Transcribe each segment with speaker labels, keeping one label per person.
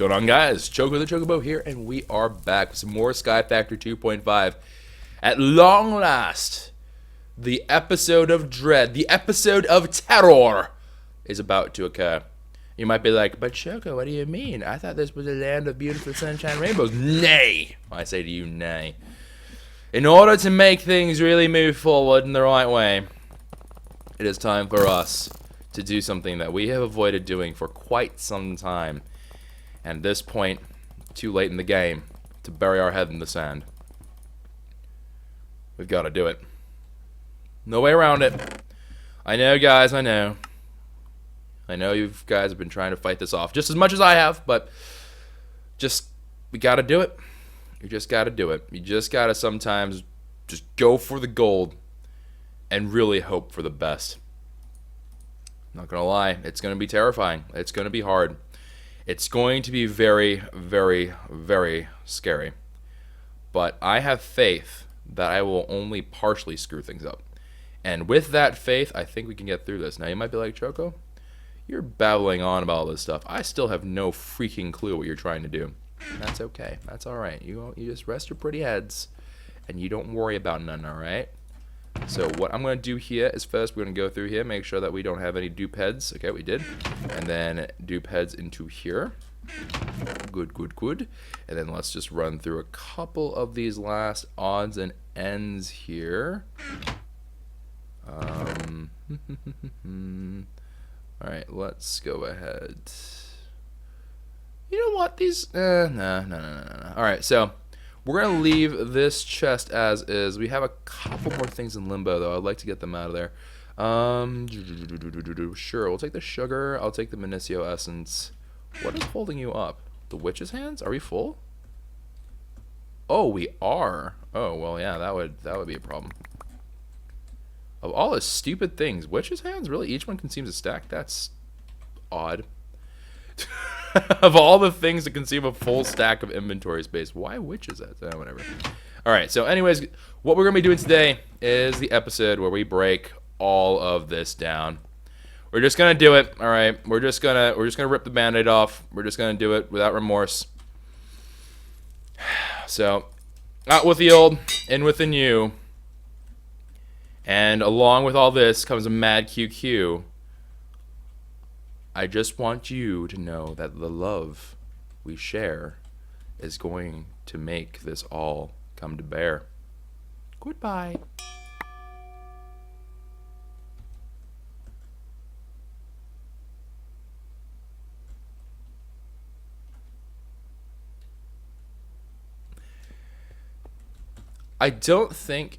Speaker 1: going on, guys? Choco the Chocobo here, and we are back with some more Sky Factor 2.5. At long last, the episode of dread, the episode of terror is about to occur. You might be like, but Choco, what do you mean? I thought this was a land of beautiful sunshine and rainbows. Nay! I say to you, nay. In order to make things really move forward in the right way, it is time for us to do something that we have avoided doing for quite some time. And at this point, too late in the game to bury our head in the sand. We've got to do it. No way around it. I know, guys, I know. I know you guys have been trying to fight this off just as much as I have, but we got to do it. You just got to do it. You just got to sometimes just go for the gold and really hope for the best. Not gonna lie, it's gonna be terrifying. It's gonna be hard. It's going to be very, very, very scary. But I have faith that I will only partially screw things up. And with that faith, I think we can get through this. Now, you might be like, Choco, you're babbling on about all this stuff. I still have no freaking clue what you're trying to do. And that's okay. That's all right. You just rest your pretty heads, and you don't worry about none, all right? So what I'm going to do here is first we're going to go through here, make sure that we don't have any dupe heads. Okay, we did. And then dupe heads into here. Good, good, good. And then let's just run through a couple of these last odds and ends here. Alright, let's go ahead. You know what? These... No. Alright, so... we're going to leave this chest as is. We have a couple more things in limbo, though. I'd like to get them out of there. Sure, we'll take the sugar. I'll take the Minicio Essence. What is holding you up? The witch's hands? Are we full? Oh, we are. Oh, well, yeah, that would be a problem. Of all the stupid things, witch's hands? Really? Each one consumes a stack? That's odd. Of all the things that consume a full stack of inventory space, why witches? Whatever. Alright, so anyways, what we're going to be doing today is the episode where we break all of this down. We're just going to do it, alright? We're just gonna rip the band-aid off. We're just going to do it without remorse. So, out with the old, in with the new. And along with all this comes a mad QQ. I just want you to know that the love we share is going to make this all come to bear. Goodbye. I don't think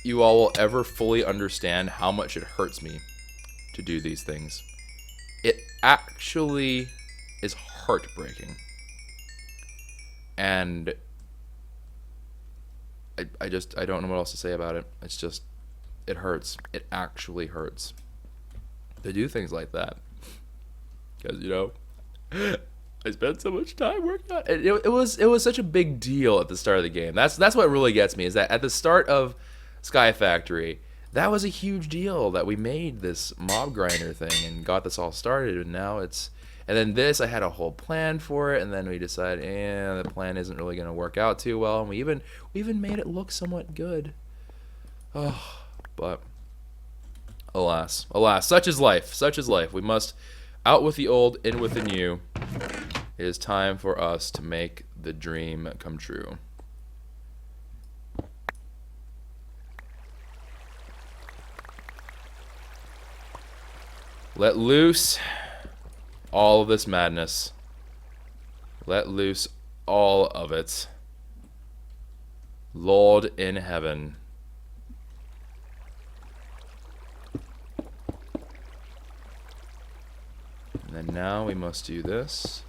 Speaker 1: you all will ever fully understand how much it hurts me to do these things. It actually is heartbreaking. And I don't know what else to say about it. It's just, it hurts. It actually hurts to do things like that. Because, you know, I spent so much time working on it. It was such a big deal at the start of the game. That's what really gets me, is that at the start of Sky Factory, that was a huge deal that we made this mob grinder thing and got this all started, and now it's... And then this, I had a whole plan for it, and then we decided, the plan isn't really going to work out too well, and we even made it look somewhat good. Oh, but alas, such is life, such is life. We must out with the old, in with the new. It is time for us to make the dream come true. Let loose all of this madness. Let loose all of it. Lord in heaven. And then now we must do this.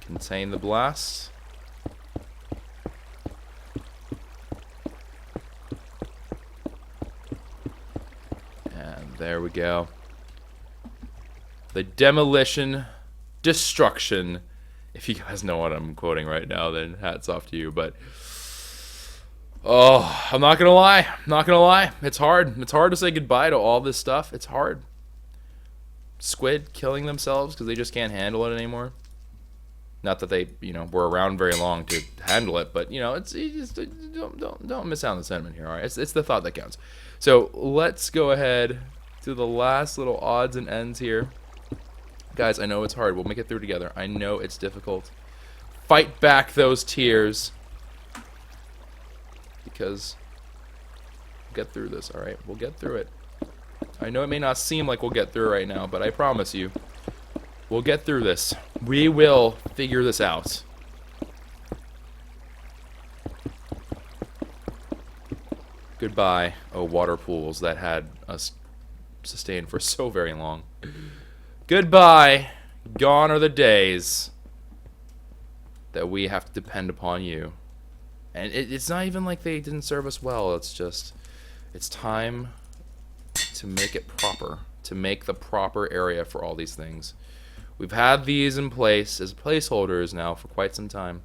Speaker 1: Contain the blast. There we go. The demolition, destruction. If you guys know what I'm quoting right now, then hats off to you. But oh, I'm not gonna lie. It's hard. It's hard to say goodbye to all this stuff. It's hard. squid killing themselves because they just can't handle it anymore. Not that they, were around very long to handle it, but it's you just don't miss out on the sentiment here. All right, it's the thought that counts. So let's go ahead to the last little odds and ends here, guys. I know it's hard. We'll make it through together. I know it's difficult. Fight back those tears, because we'll get through this. All right, we'll get through it. I know it may not seem like we'll get through right now, but I promise you, we'll get through this. We will figure this out. Goodbye, oh water pools that had us sustained for so very long. Goodbye. Gone are the days that we have to depend upon you. And it's not even like they didn't serve us well. It's just, it's time to make it proper. To make the proper area for all these things. We've had these in place as placeholders now for quite some time.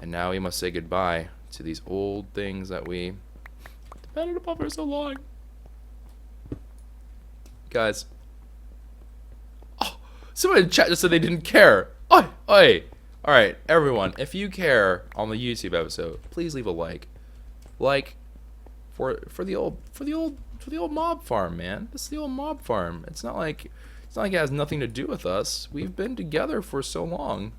Speaker 1: And now we must say goodbye to these old things that we depended upon for so long. Guys. Oh, someone in chat just said they didn't care. Oi, oi. Alright, everyone, if you care on the YouTube episode, please leave a like. Like for the old mob farm, man. This is the old mob farm. It's not like it has nothing to do with us. We've been together for so long.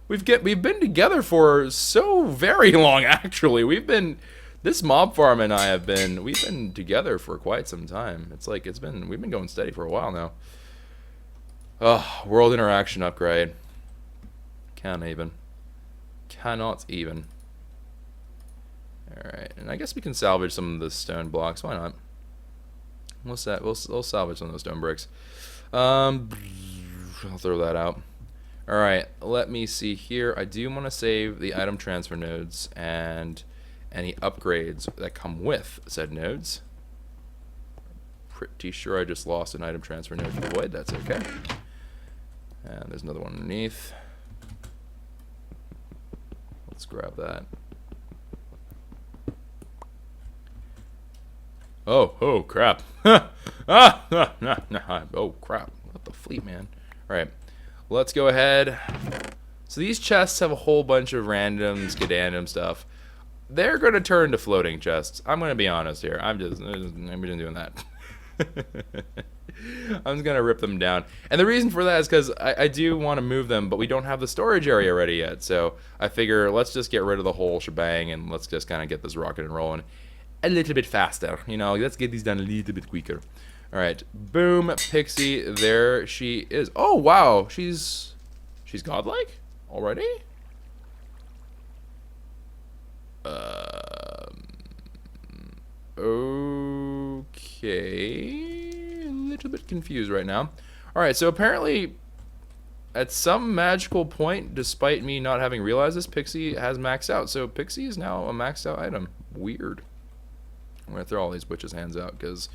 Speaker 1: We've been together for so very long, actually. We've been together for quite some time. It's like we've been going steady for a while now. Oh, world interaction upgrade. Cannot even. Alright, and I guess we can salvage some of the stone blocks. Why not? We'll salvage some of those stone bricks. I'll throw that out. Alright, let me see here. I do want to save the item transfer nodes and any upgrades that come with said nodes. Pretty sure I just lost an item transfer node to the void. That's okay. And there's another one underneath. Let's grab that. Oh, crap. Oh, crap. What the fleet, man. Alright, let's go ahead. So these chests have a whole bunch of random, skidandum stuff. They're going to turn to floating chests. I'm going to be honest here. I'm just doing that. I'm just going to rip them down. And the reason for that is because I do want to move them, but we don't have the storage area ready yet. So I figure let's just get rid of the whole shebang and let's just kind of get this rocket and rolling a little bit faster. Let's get these done a little bit quicker. All right. Boom. Pixie. There she is. Oh, wow. She's godlike already? Okay. A little bit confused right now. Alright, so apparently at some magical point, despite me not having realized this, Pixie has maxed out. So Pixie is now a maxed out item. Weird. I'm going to throw all these witches' hands out because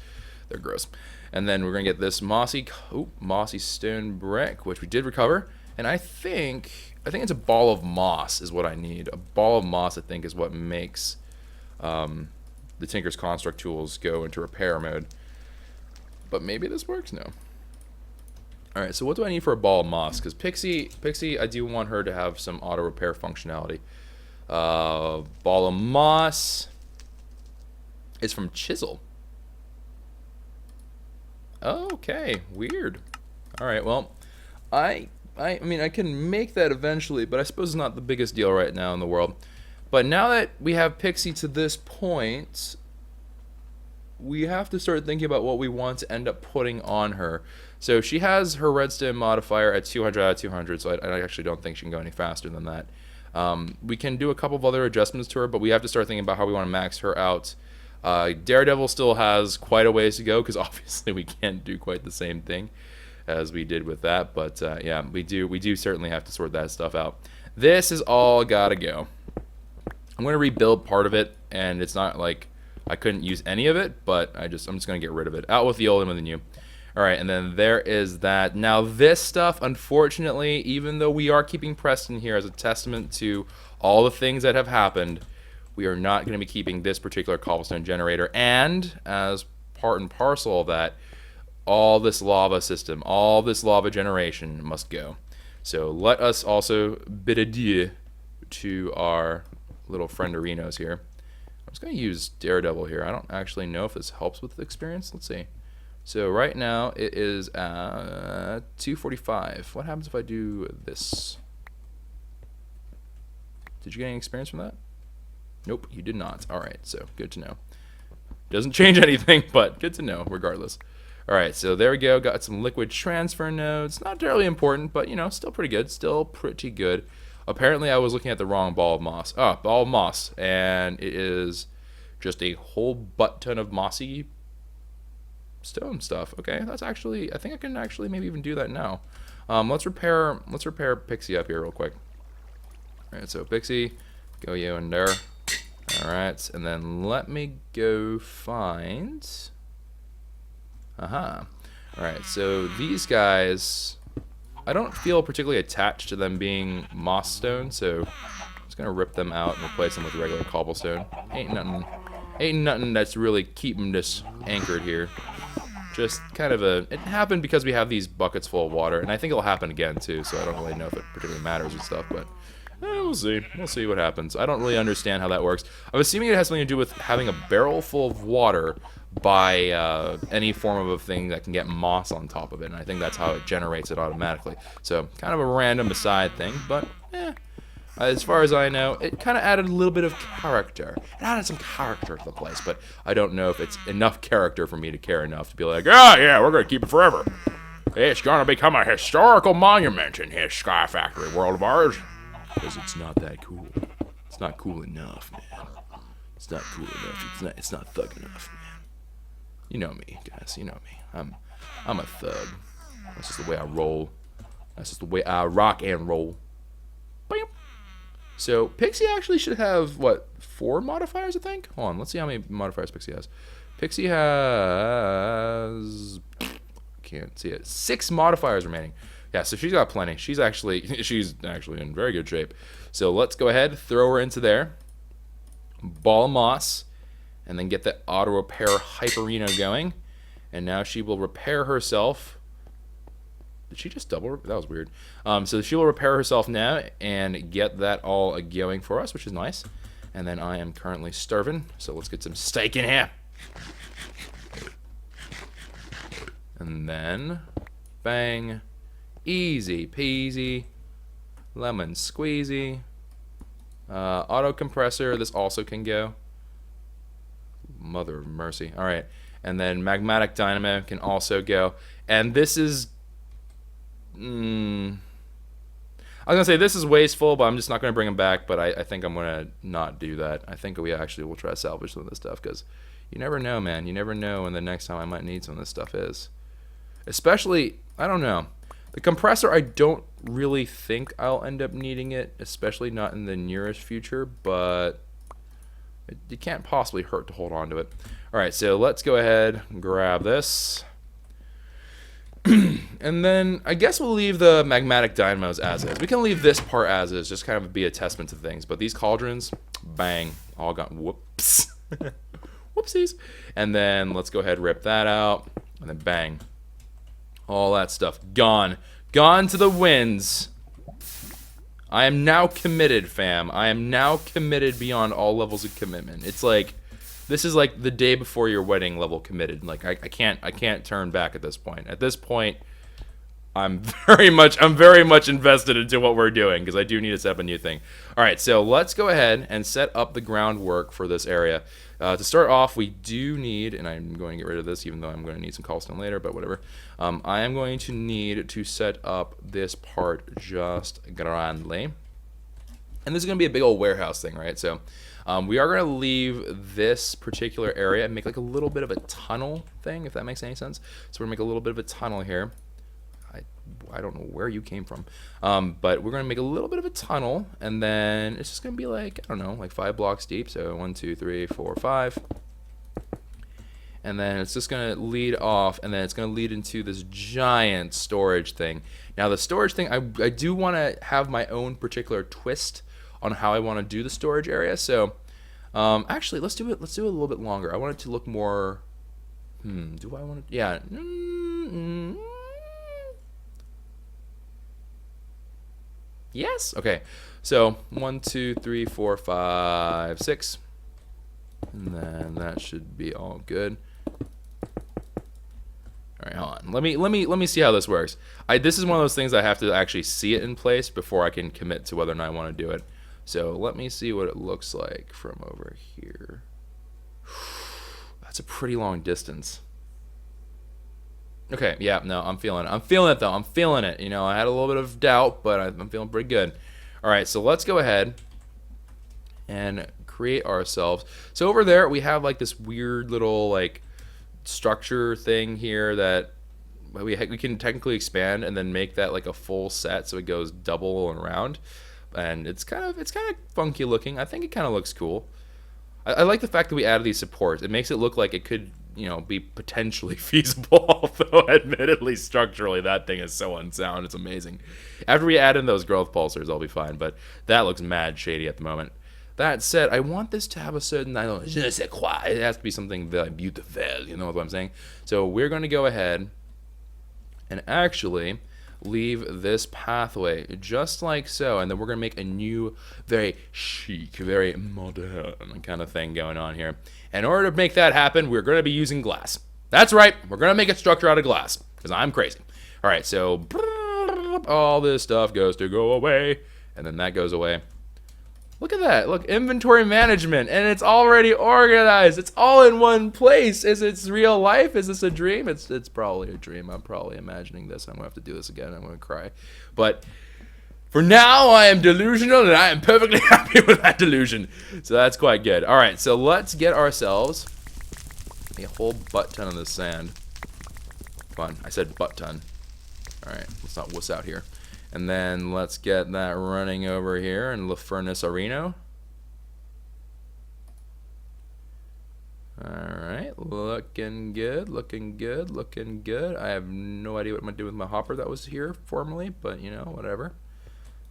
Speaker 1: they're gross. And then we're going to get this mossy stone brick, which we did recover. And I think it's a ball of moss is what I need. A ball of moss, I think, is what makes the Tinker's Construct tools go into repair mode. But maybe this works now. Alright, so what do I need for a ball of moss? Because Pixie, I do want her to have some auto repair functionality. Ball of moss is from Chisel. Okay, weird. Alright, well, I mean, I can make that eventually, but I suppose it's not the biggest deal right now in the world. But now that we have Pixie to this point, we have to start thinking about what we want to end up putting on her. So she has her redstone modifier at 200 out of 200, so I actually don't think she can go any faster than that. We can do a couple of other adjustments to her, but we have to start thinking about how we want to max her out. Daredevil still has quite a ways to go, because obviously we can't do quite the same thing as we did with that, but yeah, we do certainly have to sort that stuff out. This is all gotta go. I'm gonna rebuild part of it, and it's not like I couldn't use any of it, but I'm just gonna get rid of it. Out with the old and with the new. Alright, and then there is that. Now this stuff, unfortunately, even though we are keeping Preston here as a testament to all the things that have happened, we are not going to be keeping this particular cobblestone generator, and as part and parcel of that, all this lava system, all this lava generation must go. So let us also bid adieu to our little frienderinos here. I'm just going to use Daredevil here. I don't actually know if this helps with the experience. Let's see. So right now it is at 245. What happens if I do this? Did you get any experience from that? Nope, you did not. Alright, so good to know. Doesn't change anything, but good to know regardless. Alright, so there we go. Got some liquid transfer nodes. Not terribly important, but, you know, still pretty good. Still pretty good. Apparently, I was looking at the wrong ball of moss. Oh, ball of moss. And it is just a whole butt ton of mossy stone stuff. Okay, that's actually... I think I can actually maybe even do that now. Let's repair Pixie up here real quick. Alright, so Pixie, go you in there. Alright, and then let me go find... Aha. Alright, so these guys, I don't feel particularly attached to them being moss stone, so I'm just going to rip them out and replace them with regular cobblestone. Ain't nothing that's really keeping this anchored here. Just kind of it happened because we have these buckets full of water, and I think it'll happen again too, so I don't really know if it particularly matters and stuff, but we'll see. We'll see what happens. I don't really understand how that works. I'm assuming it has something to do with having a barrel full of water by any form of a thing that can get moss on top of it, and I think that's how it generates it automatically. So kind of a random aside thing, but as far as I know, it kind of added a little bit of character. It added some character to the place, but I don't know if it's enough character for me to care enough to be like, oh yeah, we're going to keep it forever. It's going to become a historical monument in his Sky Factory world of ours. Because it's not that cool. It's not cool enough, man. It's not cool enough. It's not thug enough, man. You know me, guys. You know me. I'm a thug. That's just the way I roll. That's just the way I rock and roll. Bam. So Pixie actually should have what, 4 modifiers? I think. Hold on. Let's see how many modifiers Pixie has. Pixie has. Can't see it. 6 modifiers remaining. Yeah, so she's got plenty. She's actually in very good shape. So let's go ahead, throw her into there. Ball of moss. And then get that auto repair Hyperino going. And now she will repair herself. Did she just double? That was weird. So she will repair herself now and get that all going for us, which is nice. And then I am currently starving. So let's get some steak in here. And then, bang. Easy peasy. Lemon squeezy. Auto compressor. This also can go. Mother of mercy. Alright. And then magmatic dynamo can also go. And this is... I was going to say this is wasteful, but I'm just not going to bring them back. But I think I'm going to not do that. I think we actually will try to salvage some of this stuff. Because you never know, man. You never know when the next time I might need some of this stuff is. Especially, I don't know. The compressor, I don't really think I'll end up needing it. Especially not in the nearest future. But... it can't possibly hurt to hold on to it. Alright, so let's go ahead and grab this. And then I guess we'll leave the magmatic dynamos as is. We can leave this part as is, just kind of be a testament to things. But these cauldrons, bang, all got whoops. Whoopsies. And then let's go ahead and rip that out. And then bang. All that stuff gone. Gone to the winds. I am now committed, fam. I am now committed beyond all levels of commitment. It's like, this is like the day before your wedding level committed. Like I can't turn back at this point. At this point, I'm very much invested into what we're doing because I do need to set up a new thing. All right, so let's go ahead and set up the groundwork for this area. To start off, we do need, and I'm going to get rid of this even though I'm going to need some cobblestone later, but whatever. I am going to need to set up this part just grandly. And this is going to be a big old warehouse thing, right? So we are going to leave this particular area and make like a little bit of a tunnel thing, if that makes any sense. So we're going to make a little bit of a tunnel here. I don't know where you came from. But we're going to make a little bit of a tunnel, and then it's just going to be like, I don't know, like 5 blocks deep. So 1, 2, 3, 4, 5. And then it's just going to lead off, and then it's going to lead into this giant storage thing. Now the storage thing, I do want to have my own particular twist on how I want to do the storage area. So actually, let's do it a little bit longer. I want it to look more... do I want to... Yeah. Yes. Okay. So 1, 2, 3, 4, 5, 6, and then that should be all good. All right, hold on. Let me see how this works. This is one of those things I have to actually see it in place before I can commit to whether or not I want to do it. So let me see what it looks like from over here. That's a pretty long distance. Okay, yeah, no, I'm feeling it though. I'm feeling it. You know, I had a little bit of doubt, but I'm feeling pretty good. All right, so let's go ahead and create ourselves. So over there we have like this weird little like structure thing here that we can technically expand and then make that like a full set, so it goes double and round. And it's kind of funky looking. I think it kind of looks cool. I like the fact that we added these supports. It makes it look like it could, you know, be potentially feasible, although admittedly structurally that thing is so unsound. It's amazing. After we add in those growth pulsars, I'll be fine, but that looks mad shady at the moment. That said, I want this to have a certain, I don't know, je ne sais quoi. It has to be something very beautiful, you know what I'm saying? So we're going to go ahead and actually leave this pathway just like so, and then we're going to make a new, very chic, very modern kind of thing going on here. In order to make that happen, we're going to be using glass. That's right, we're going to make a structure out of glass, because I'm crazy. All right, so all this stuff goes to go away, and then that goes away. Look at that. Look, inventory management, and it's already organized. It's all in one place. Is it real life? Is this a dream? It's probably a dream. I'm probably imagining this. I'm going to have to do this again. I'm going to cry. But for now, I am delusional, and I am perfectly happy with that delusion. So that's quite good. All right, so let's get ourselves a whole butt ton of this sand. Fun. I said butt ton. All right, let's not wuss out here. And then let's get that running over here in La Furnace Arena. Alright, looking good, looking good, looking good. I have no idea what I'm going to do with my hopper that was here formerly, but you know, whatever.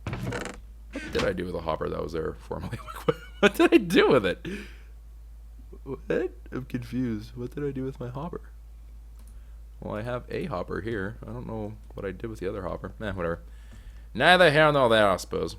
Speaker 1: What did I do with the hopper that was there formerly? What did I do with it? What? I'm confused. What did I do with my hopper? Well, I have a hopper here. I don't know what I did with the other hopper. Whatever. Neither here nor there, I suppose.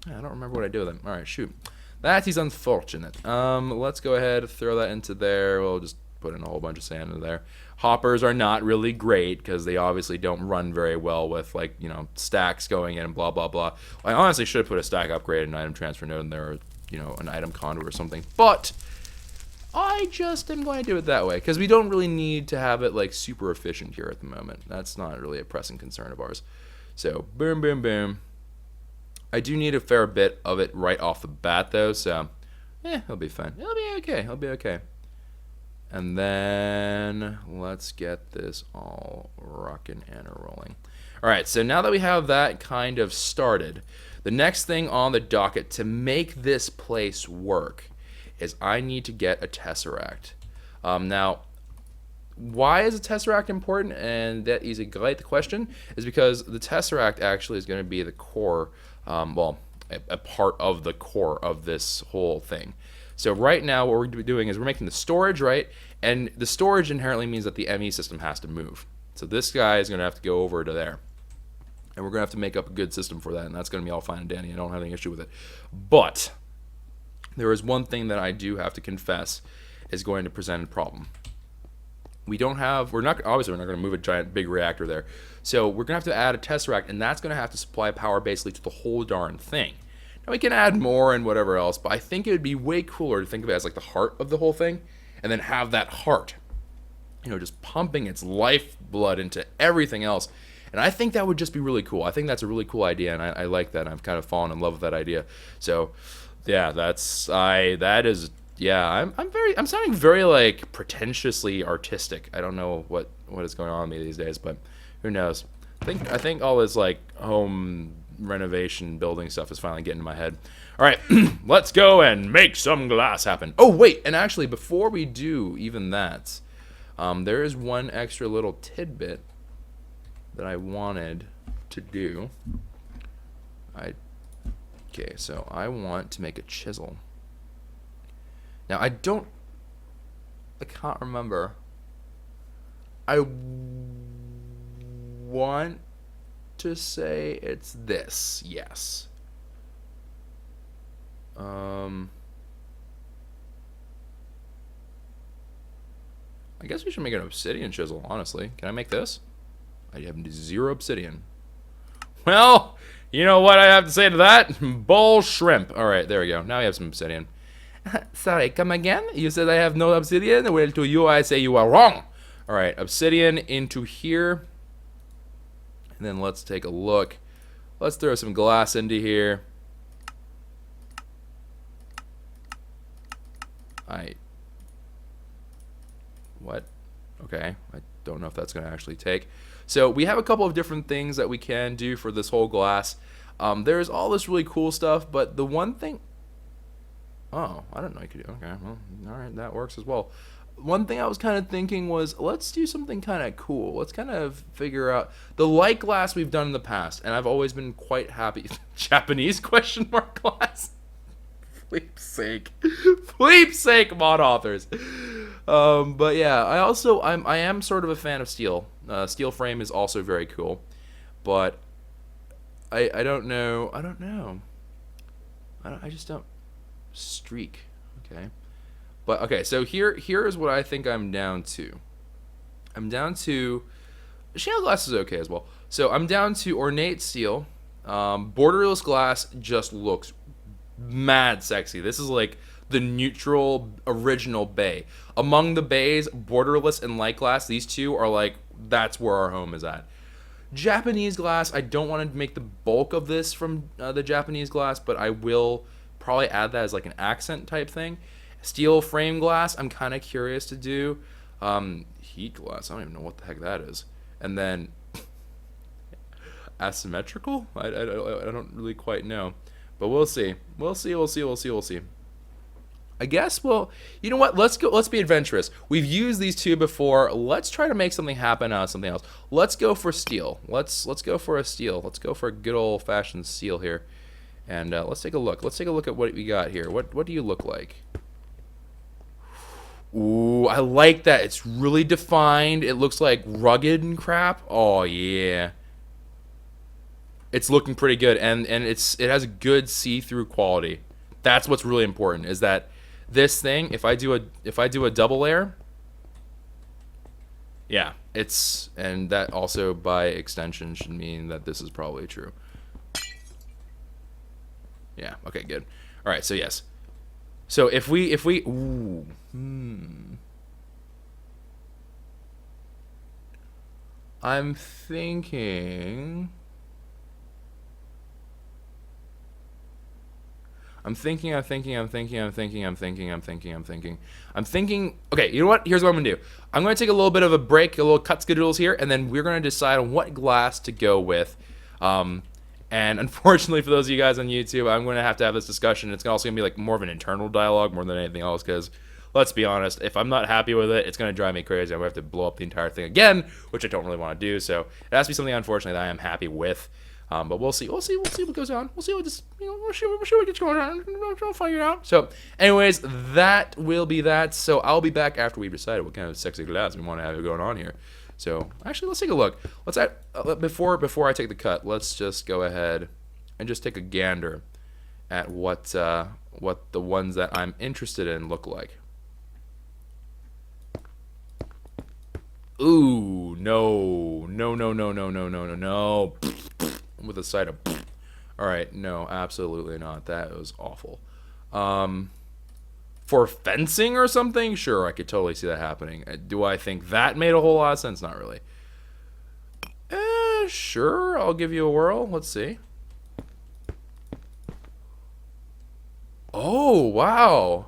Speaker 1: I don't remember what I did with them. Alright, shoot. That is unfortunate. Let's go ahead and throw that into there. We'll just put in a whole bunch of sand in there. Hoppers are not really great because they obviously don't run very well with, like, you know, stacks going in and blah, blah, blah. I honestly should have put a stack upgrade and an item transfer node in there, or, you know, an item conduit or something. But I just am going to do it that way because we don't really need to have it, like, super efficient here at the moment. That's not really a pressing concern of ours. So, boom, boom, boom. I do need a fair bit of it right off the bat, though, so, it'll be fine. It'll be okay. It'll be okay. And then, let's get this all rocking and rolling. All right, so now that we have that kind of started, the next thing on the docket to make this place work is I need to get a Tesseract. Now, why is a Tesseract important? And that is a great question. Is because the Tesseract actually is going to be the core, well, a part of the core of this whole thing. So right now what we're doing is we're making the storage, right? And the storage inherently means that the ME system has to move. So this guy is going to have to go over to there. And we're going to have to make up a good system for that, and that's going to be all fine and dandy. I don't have any issue with it. But there is one thing that I do have to confess is going to present a problem. Obviously we're not going to move a giant big reactor there. So we're going to have to add a Tesseract, and that's going to have to supply power basically to the whole darn thing. Now we can add more and whatever else, but I think it would be way cooler to think of it as like the heart of the whole thing, and then have that heart, you know, just pumping its lifeblood into everything else. And I think that would just be really cool. I think that's a really cool idea, and I like that. And I've kind of fallen in love with that idea. So, yeah, I'm sounding very like pretentiously artistic. I don't know what is going on with me these days, but who knows? I think all this like home renovation building stuff is finally getting in my head. All right, let's go and make some glass happen. Oh wait, and actually before we do even that, there is one extra little tidbit that I wanted to do. Okay, so I want to make a chisel. Now I can't remember I want to say it's this. Yes. I guess we should make an obsidian chisel, honestly. Can I make this? I have 0 obsidian. Well, you know what I have to say to that? Bull shrimp. Alright, there we go. Now we have some obsidian. Sorry, come again? You said I have no obsidian? Well, to you I say you are wrong. Alright, obsidian into here. And then let's take a look. Let's throw some glass into here. What? Okay, I don't know if that's going to actually take. So we have a couple of different things that we can do for this whole glass. There's all this really cool stuff, but the one thing... Oh, I didn't know you could do... Okay, well, alright, that works as well. One thing I was kind of thinking was, let's do something kind of cool. Let's kind of figure out... The light glass we've done in the past, and I've always been quite happy... Japanese question mark glass? Fleep's sake. Fleep's sake, mod authors. But yeah, I am sort of a fan of steel. Steel frame is also very cool, but I don't know. I just don't streak. Okay, but okay. So here is what I think I'm down to. I'm down to shale glass is okay as well. So I'm down to ornate steel. Borderless glass just looks mad sexy. This is like the neutral original bay. Among the bays, borderless and light glass, these two are like, that's where our home is at. Japanese glass, I don't want to make the bulk of this from the Japanese glass, but I will probably add that as like an accent type thing. Steel frame glass, I'm kind of curious to do. Heat glass, I don't even know what the heck that is. And then asymmetrical? I don't really quite know. But we'll see. We'll see. I guess, well, you know what? Let's be adventurous. We've used these two before. Let's try to make something happen out of something else. Let's go for steel. Let's go for a steel. Let's go for a good old-fashioned steel here. And let's take a look. Let's take a look at what we got here. What do you look like? Ooh, I like that. It's really defined. It looks like rugged and crap. Oh, yeah. It's looking pretty good, and it has a good see-through quality. That's what's really important, is that this thing, if I do a double layer, yeah, and that also by extension should mean that this is probably true. Yeah, okay, good. All right, so yes. So if we ooh, I'm thinking okay, you know what? Here's what I'm gonna do. I'm gonna take a little bit of a break, a little cut skidoodles here, and then we're gonna decide on what glass to go with. And unfortunately for those of you guys on YouTube, I'm gonna have to have this discussion. It's also gonna be like more of an internal dialogue more than anything else, because let's be honest, if I'm not happy with it, it's gonna drive me crazy. I'm gonna have to blow up the entire thing again, which I don't really want to do. So it has to be something, unfortunately, that I am happy with. But we'll see what goes on. We'll see what this, we'll see what gets going on. We'll figure it out. So, anyways, that will be that. So I'll be back after we've decided what kind of sexy glass we want to have going on here. So actually, let's take a look. Let's before I take the cut, let's just go ahead and just take a gander at what the ones that I'm interested in look like. Ooh, no. With a side of alright, no, absolutely not. That was awful. For fencing or something, sure, I could totally see that happening. Do I think that made a whole lot of sense? Not really. Sure, I'll give you a whirl. Let's see. Oh, wow.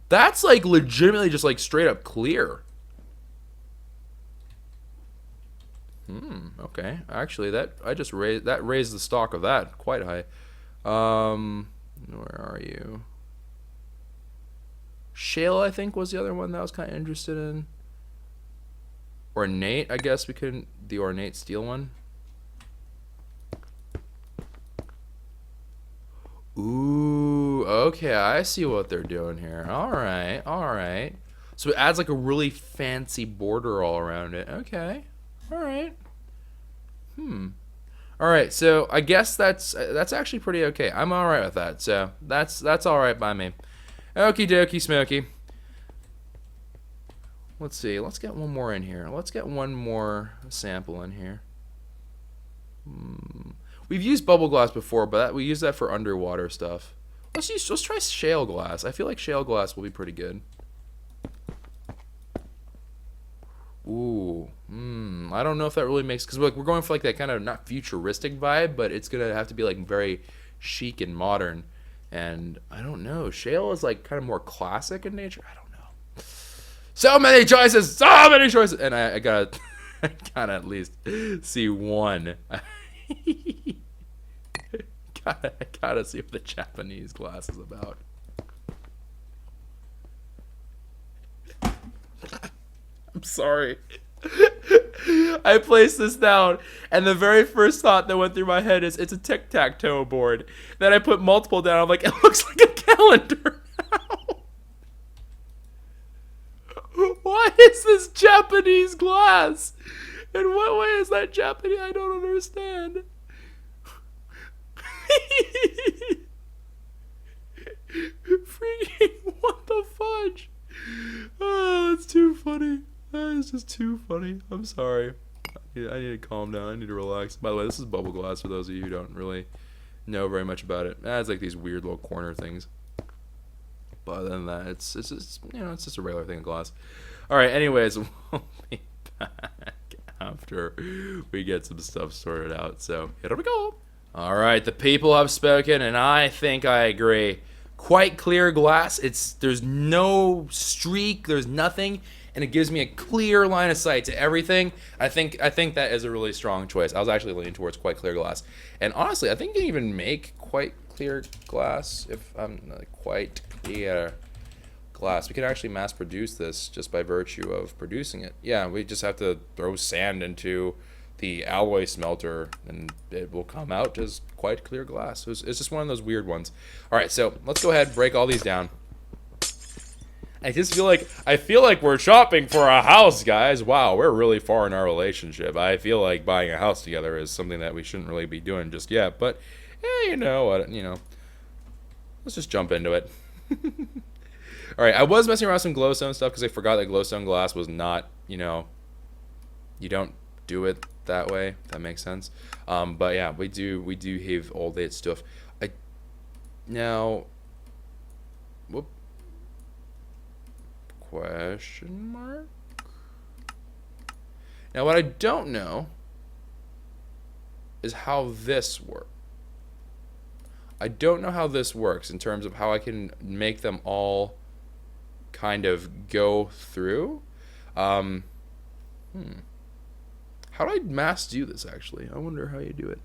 Speaker 1: That's like legitimately just like straight up clear. Okay. Actually, that raised the stock of that quite high. Where are you? Shale, I think, was the other one that I was kind of interested in. Ornate, I guess we could, the ornate steel one. Ooh, okay, I see what they're doing here. All right. So it adds like a really fancy border all around it. Okay. All right. All right. So I guess that's actually pretty okay. I'm all right with that. So that's all right by me. Okie dokie smoky. Let's see. Let's get one more in here. Let's get one more sample in here. We've used bubble glass before, but we use that for underwater stuff. Let's try shale glass. I feel like shale glass will be pretty good. Ooh, I don't know if that really makes, because we're going for like that kind of not futuristic vibe, but it's gonna have to be like very chic and modern. And I don't know, shale is like kind of more classic in nature. I don't know. So many choices, and I gotta, I gotta at least see one. I gotta see what the Japanese glass is about. I'm sorry. I placed this down, and the very first thought that went through my head is it's a tic-tac-toe board. Then I put multiple down. I'm like, it looks like a calendar. Why is this Japanese glass? In what way is that Japanese? I don't understand. Freaking what the fudge? Oh, that's too funny. That is just too funny. I'm sorry. I need to calm down. I need to relax. By the way, this is bubble glass for those of you who don't really know very much about it. It's like these weird little corner things. But other than that, it's just, it's just a regular thing of glass. All right. Anyways, we'll be back after we get some stuff sorted out. So here we go. All right. The people have spoken, and I think I agree. Quite clear glass. There's no streak. There's nothing. And it gives me a clear line of sight to everything. I think that is a really strong choice. I was actually leaning towards quite clear glass. And honestly, I think you can even make quite clear glass if I'm quite clear glass. We can actually mass produce this just by virtue of producing it. Yeah, we just have to throw sand into the alloy smelter and it will come out as quite clear glass. It's just one of those weird ones. All right, so let's go ahead and break all these down. I feel like we're shopping for a house, guys. Wow, we're really far in our relationship. I feel like buying a house together is something that we shouldn't really be doing just yet. But, you know what, let's just jump into it. All right, I was messing around with some glowstone stuff because I forgot that glowstone glass was not, you don't do it that way. If that makes sense. But yeah, we do have all that stuff. Whoop. Question mark? Now what I don't know is how this works. I don't know how this works in terms of how I can make them all kind of go through. How do I mass do this actually? I wonder how you do it.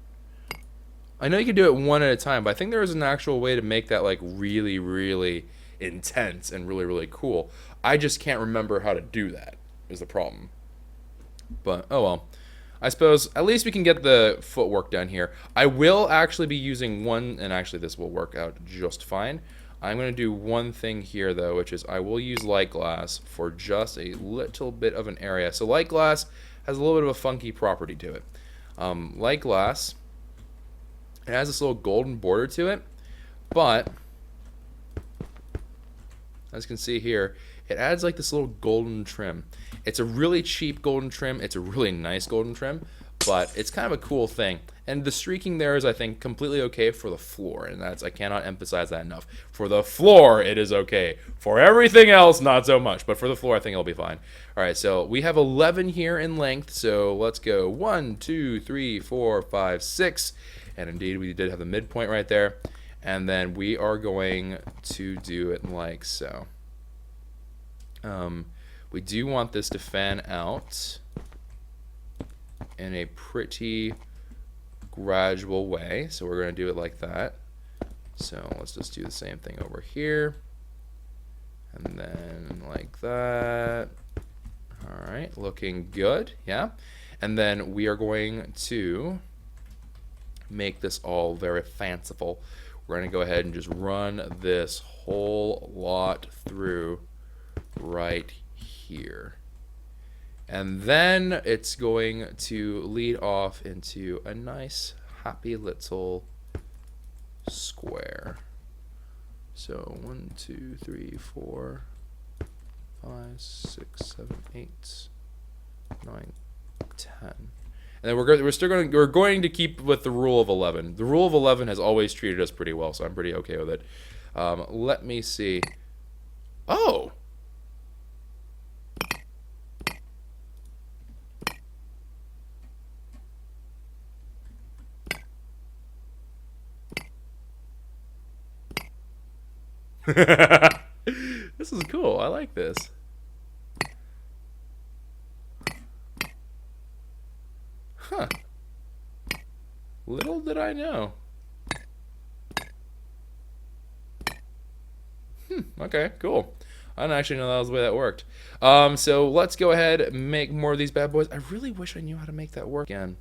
Speaker 1: I know you can do it one at a time, but I think there is an actual way to make that like really, really intense and really, really cool. I just can't remember how to do that is the problem. But oh well. I suppose at least we can get the footwork done here. I will actually be using one, and actually this will work out just fine. I'm going to do one thing here though, which is I will use light glass for just a little bit of an area. So light glass has a little bit of a funky property to it. Light glass, it has this little golden border to it, but as you can see here, it adds like this little golden trim. It's a really cheap golden trim. It's a really nice golden trim, but it's kind of a cool thing. And the streaking there is, I think, completely okay for the floor, and I cannot emphasize that enough. For the floor, it is okay. For everything else, not so much, but for the floor, I think it'll be fine. All right, so we have 11 here in length, so let's go 1, 2, 3, 4, 5, 6, and indeed we did have the midpoint right there. And then we are going to do it like so. We do want this to fan out in a pretty gradual way, so we're going to do it like that. So let's just do the same thing over here, and then like that. All right, looking good, yeah. And then we are going to make this all very fanciful. We're going to go ahead and just run this whole lot through right here. And then it's going to lead off into a nice, happy little square. So 1, 2, 3, 4, 5, 6, 7, 8, 9, 10. And then we're going to keep with the rule of 11. The rule of 11 has always treated us pretty well, so I'm pretty okay with it. Let me see. Oh. This is cool. I like this. Huh. Little did I know. Okay, cool. I didn't actually know that was the way that worked. So let's go ahead and make more of these bad boys. I really wish I knew how to make that work again.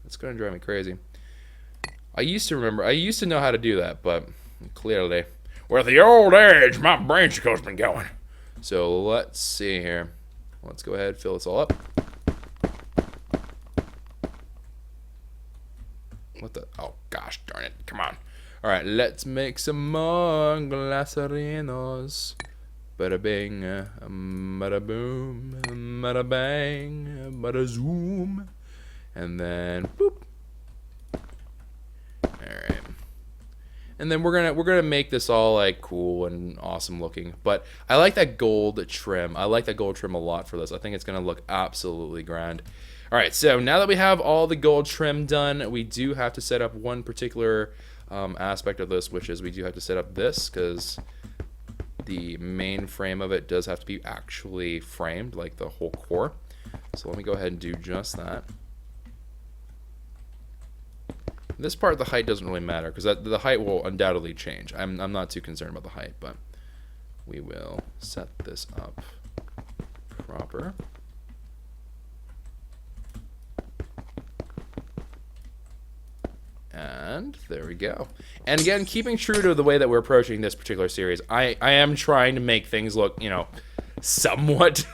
Speaker 1: It's going to drive me crazy. I used to know how to do that, but clearly, with the old age, my brain has been going. So let's see here. Let's go ahead and fill this all up. What the? Oh, gosh darn it. Come on. All right, let's make some more glasserinos. Bada bing, bada boom, bada bang, bada zoom. And then, boop. Alright. And then we're gonna make this all like cool and awesome looking. But I like that gold trim. I like that gold trim a lot for this. I think it's gonna look absolutely grand. Alright, so now that we have all the gold trim done, we do have to set up one particular aspect of this, which is we do have to set up this, because the main frame of it does have to be actually framed, like the whole core. So let me go ahead and do just that. This part, the height doesn't really matter, because the height will undoubtedly change. I'm not too concerned about the height, but we will set this up proper. And there we go. And again, keeping true to the way that we're approaching this particular series, I am trying to make things look, you know, somewhat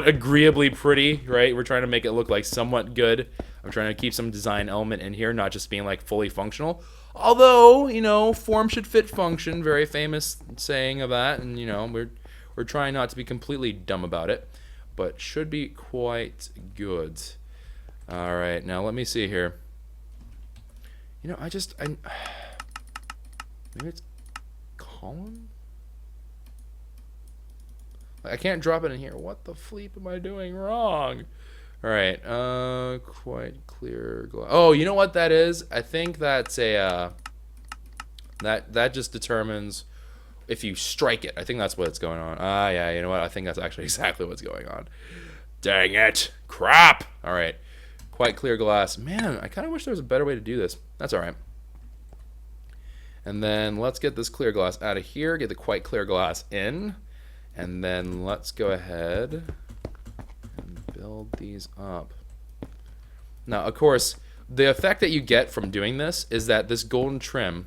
Speaker 1: agreeably pretty, right? We're trying to make it look like somewhat good. I'm trying to keep some design element in here, not just being like fully functional. Although, you know, form should fit function, very famous saying of that, and you know, we're trying not to be completely dumb about it, but should be quite good. All right, now let me see here. You know, maybe it's column? I can't drop it in here. What the bleep am I doing wrong? All right, quite clear. Oh, you know what that is? I think that's a that just determines if you strike it. I think that's what's going on. Ah, yeah. You know what? I think that's actually exactly what's going on. Dang it! Crap! All right, quite clear glass. Man, I kind of wish there was a better way to do this. That's all right. And then let's get this clear glass out of here. Get the quite clear glass in. And then let's go ahead and build these up. Now, of course, the effect that you get from doing this is that this golden trim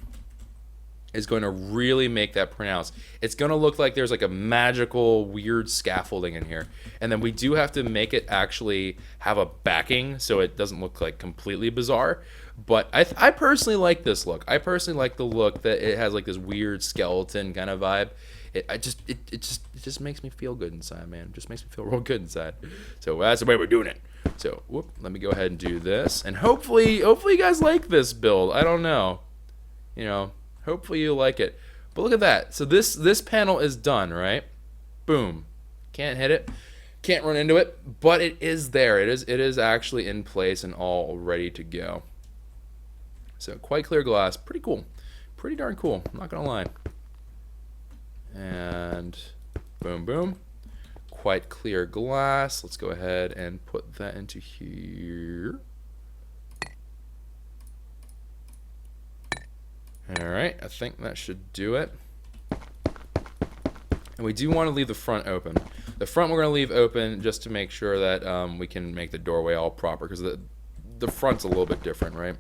Speaker 1: is going to really make that pronounced. It's going to look like there's like a magical, weird scaffolding in here. And then we do have to make it actually have a backing so it doesn't look like completely bizarre. But I personally like this look. I personally like the look that it has like this weird skeleton kind of vibe. It just makes me feel good inside, man. It just makes me feel real good inside. So that's the way we're doing it. So whoop, let me go ahead and do this, and hopefully you guys like this build. I don't know, you know, hopefully you like it. But look at that. So this panel is done, right? Boom. Can't hit it, can't run into it, but it is there. It is actually in place and all ready to go. So quite clear glass, pretty cool, pretty darn cool. I'm not gonna lie. And boom, boom. Quite clear glass. Let's go ahead and put that into here. All right, I think that should do it. And we do want to leave the front open. The front we're going to leave open just to make sure that we can make the doorway all proper, because the front's a little bit different, right?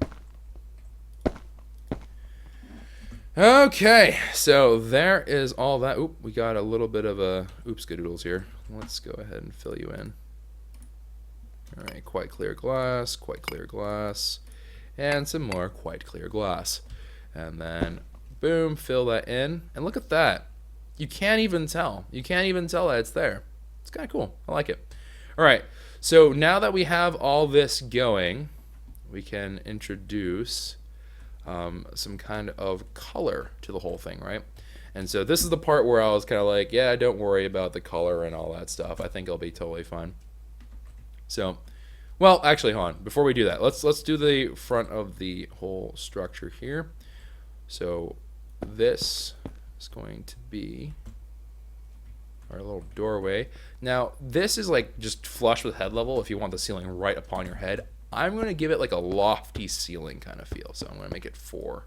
Speaker 1: Okay, so there is all that. Oop, we got a little bit of a oops-skadoodles here. Let's go ahead and fill you in. All right, quite clear glass, and some more quite clear glass. And then, boom, fill that in. And look at that. You can't even tell. You can't even tell that it's there. It's kind of cool. I like it. All right, so now that we have all this going, we can introduce some kind of color to the whole thing, right? And so this is the part where I was kind of like, yeah, don't worry about the color and all that stuff. I think it'll be totally fine. So, well, actually, hold on. Before we do that, let's do the front of the whole structure here. So this is going to be our little doorway. Now, this is like just flush with head level if you want the ceiling right upon your head. I'm going to give it like a lofty ceiling kind of feel. So I'm going to make it 4.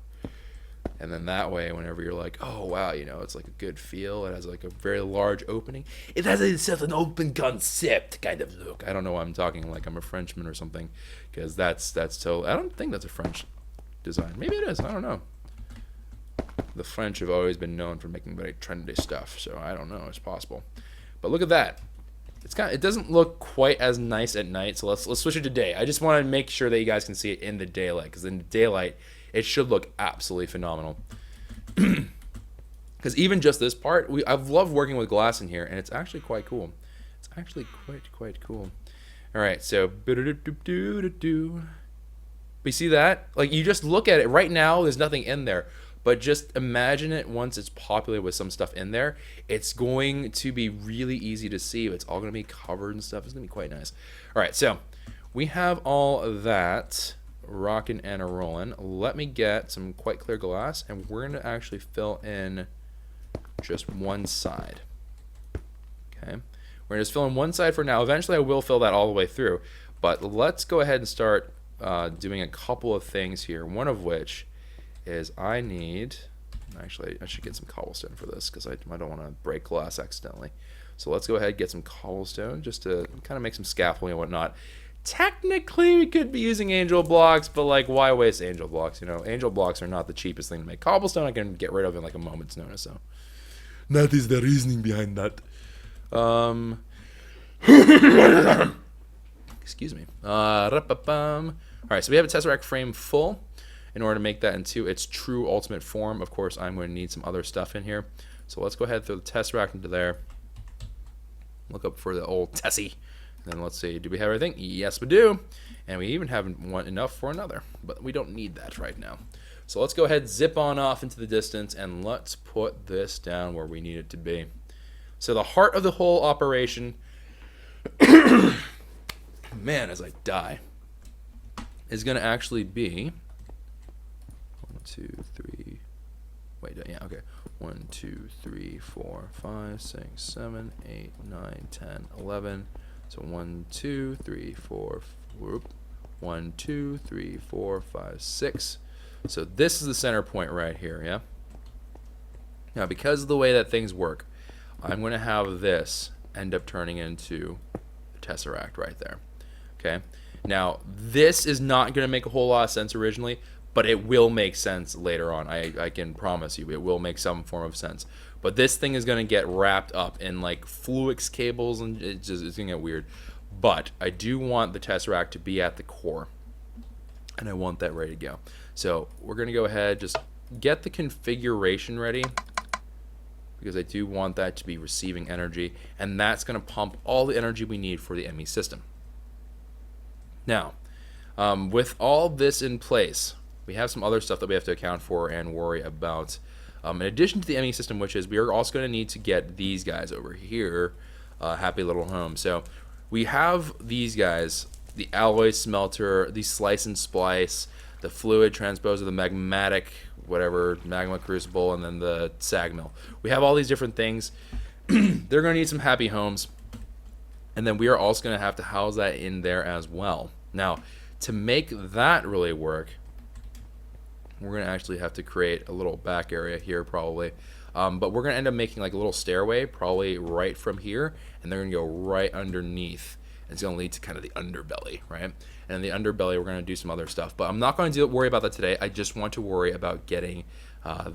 Speaker 1: And then that way, whenever you're like, oh, wow, you know, it's like a good feel. It has like a very large opening. It has itself an open concept kind of look. I don't know why I'm talking like I'm a Frenchman or something, because that's totally, I don't think that's a French design. Maybe it is. I don't know. The French have always been known for making very trendy stuff, so I don't know. It's possible. But look at that. It's kind of, it doesn't look quite as nice at night, so let's switch it to day. I just want to make sure that you guys can see it in the daylight, because in the daylight it should look absolutely phenomenal. Because even just this part, I've loved working with glass in here, and it's actually quite cool. It's actually quite cool. All right, so but you see that? Like, you just look at it right now. There's nothing in there. But just imagine it once it's populated with some stuff in there. It's going to be really easy to see. It's all going to be covered and stuff. It's going to be quite nice. All right, so we have all of that rocking and a rolling. Let me get some quite clear glass, and we're going to actually fill in just one side. Okay, we're going to just fill in one side for now. Eventually, I will fill that all the way through. But let's go ahead and start doing a couple of things here. One of which is I need, actually I should get some cobblestone for this because I don't want to break glass accidentally. So let's go ahead and get some cobblestone just to kind of make some scaffolding and whatnot. Technically we could be using angel blocks, but like, why waste angel blocks? You know, angel blocks are not the cheapest thing to make. Cobblestone I can get rid of in like a moment's notice. So that is the reasoning behind that. Excuse me. All right, so we have a tesseract frame full. In order to make that into its true ultimate form, of course, I'm going to need some other stuff in here. So let's go ahead and throw the tesseract into there. Look up for the old Tessie. And then let's see, do we have everything? Yes, we do. And we even have enough for another. But we don't need that right now. So let's go ahead, zip on off into the distance, and let's put this down where we need it to be. So the heart of the whole operation, man, as I die, is going to actually be 1, 2, 3. Wait, yeah, okay. 1, 2, 3, 4, 5, 6, 7, 8, 9, 10, 11. So 1, 2, 3, 4. Whoop. 1, 2, 3, 4, 5, 6. So this is the center point right here, yeah? Now, because of the way that things work, I'm going to have this end up turning into the tesseract right there. Okay? Now, this is not going to make a whole lot of sense originally, but it will make sense later on. I can promise you it will make some form of sense. But this thing is going to get wrapped up in like Fluix cables, and it's going to get weird. But I do want the tesseract to be at the core, and I want that ready to go. So we're going to go ahead, just get the configuration ready, because I do want that to be receiving energy, and that's going to pump all the energy we need for the ME system. Now, with all this in place, we have some other stuff that we have to account for and worry about. In addition to the ME system, which is we are also going to need to get these guys over here, happy little home. So we have these guys, the alloy smelter, the slice and splice, the fluid transposer, the magmatic, whatever, magma crucible, and then the sag mill. We have all these different things. They're going to need some happy homes. And then we are also going to have to house that in there as well. Now, to make that really work, we're going to actually have to create a little back area here probably. But we're going to end up making like a little stairway probably right from here. And they're going to go right underneath. It's going to lead to kind of the underbelly, right? And in the underbelly, we're going to do some other stuff. But I'm not going to worry about that today. I just want to worry about getting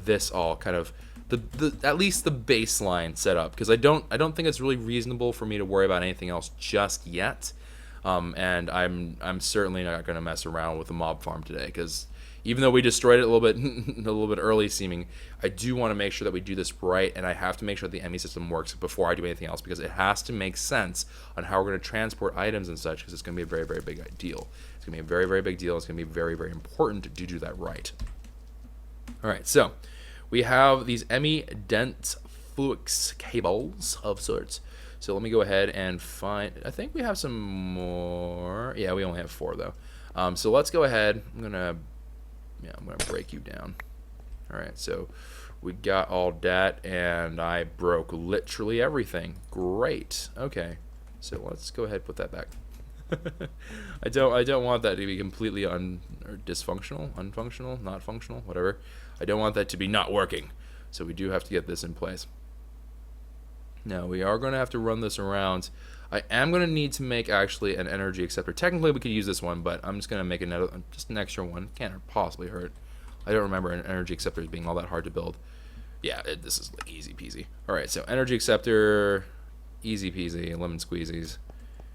Speaker 1: this all kind of the at least the baseline setup, because I don't think it's really reasonable for me to worry about anything else just yet. And I'm certainly not going to mess around with the mob farm today, because even though we destroyed it a little bit a little bit early seeming, I do want to make sure that we do this right, and I have to make sure that the ME system works before I do anything else, because it has to make sense on how we're going to transport items and such, because it's going to be a very, very big deal. It's going to be a very, very big deal. It's going to be very, very important to do that right. All right, so we have these ME dense flux cables of sorts. So let me go ahead and find, I think we have some more. Yeah, we only have 4 though. So let's go ahead. I'm gonna break you down. All right, so we got all that, and I broke literally everything. Great. Okay, so let's go ahead and put that back. I don't want that to be completely dysfunctional, unfunctional, not functional, whatever. I don't want that to be not working. So we do have to get this in place. Now we are going to have to run this around. I am going to need to make actually an energy acceptor. Technically we could use this one, but I'm just going to make just an extra one. Can't possibly hurt. I don't remember an energy acceptor as being all that hard to build. Yeah, this is easy peasy. All right, so energy acceptor, easy peasy, lemon squeezies.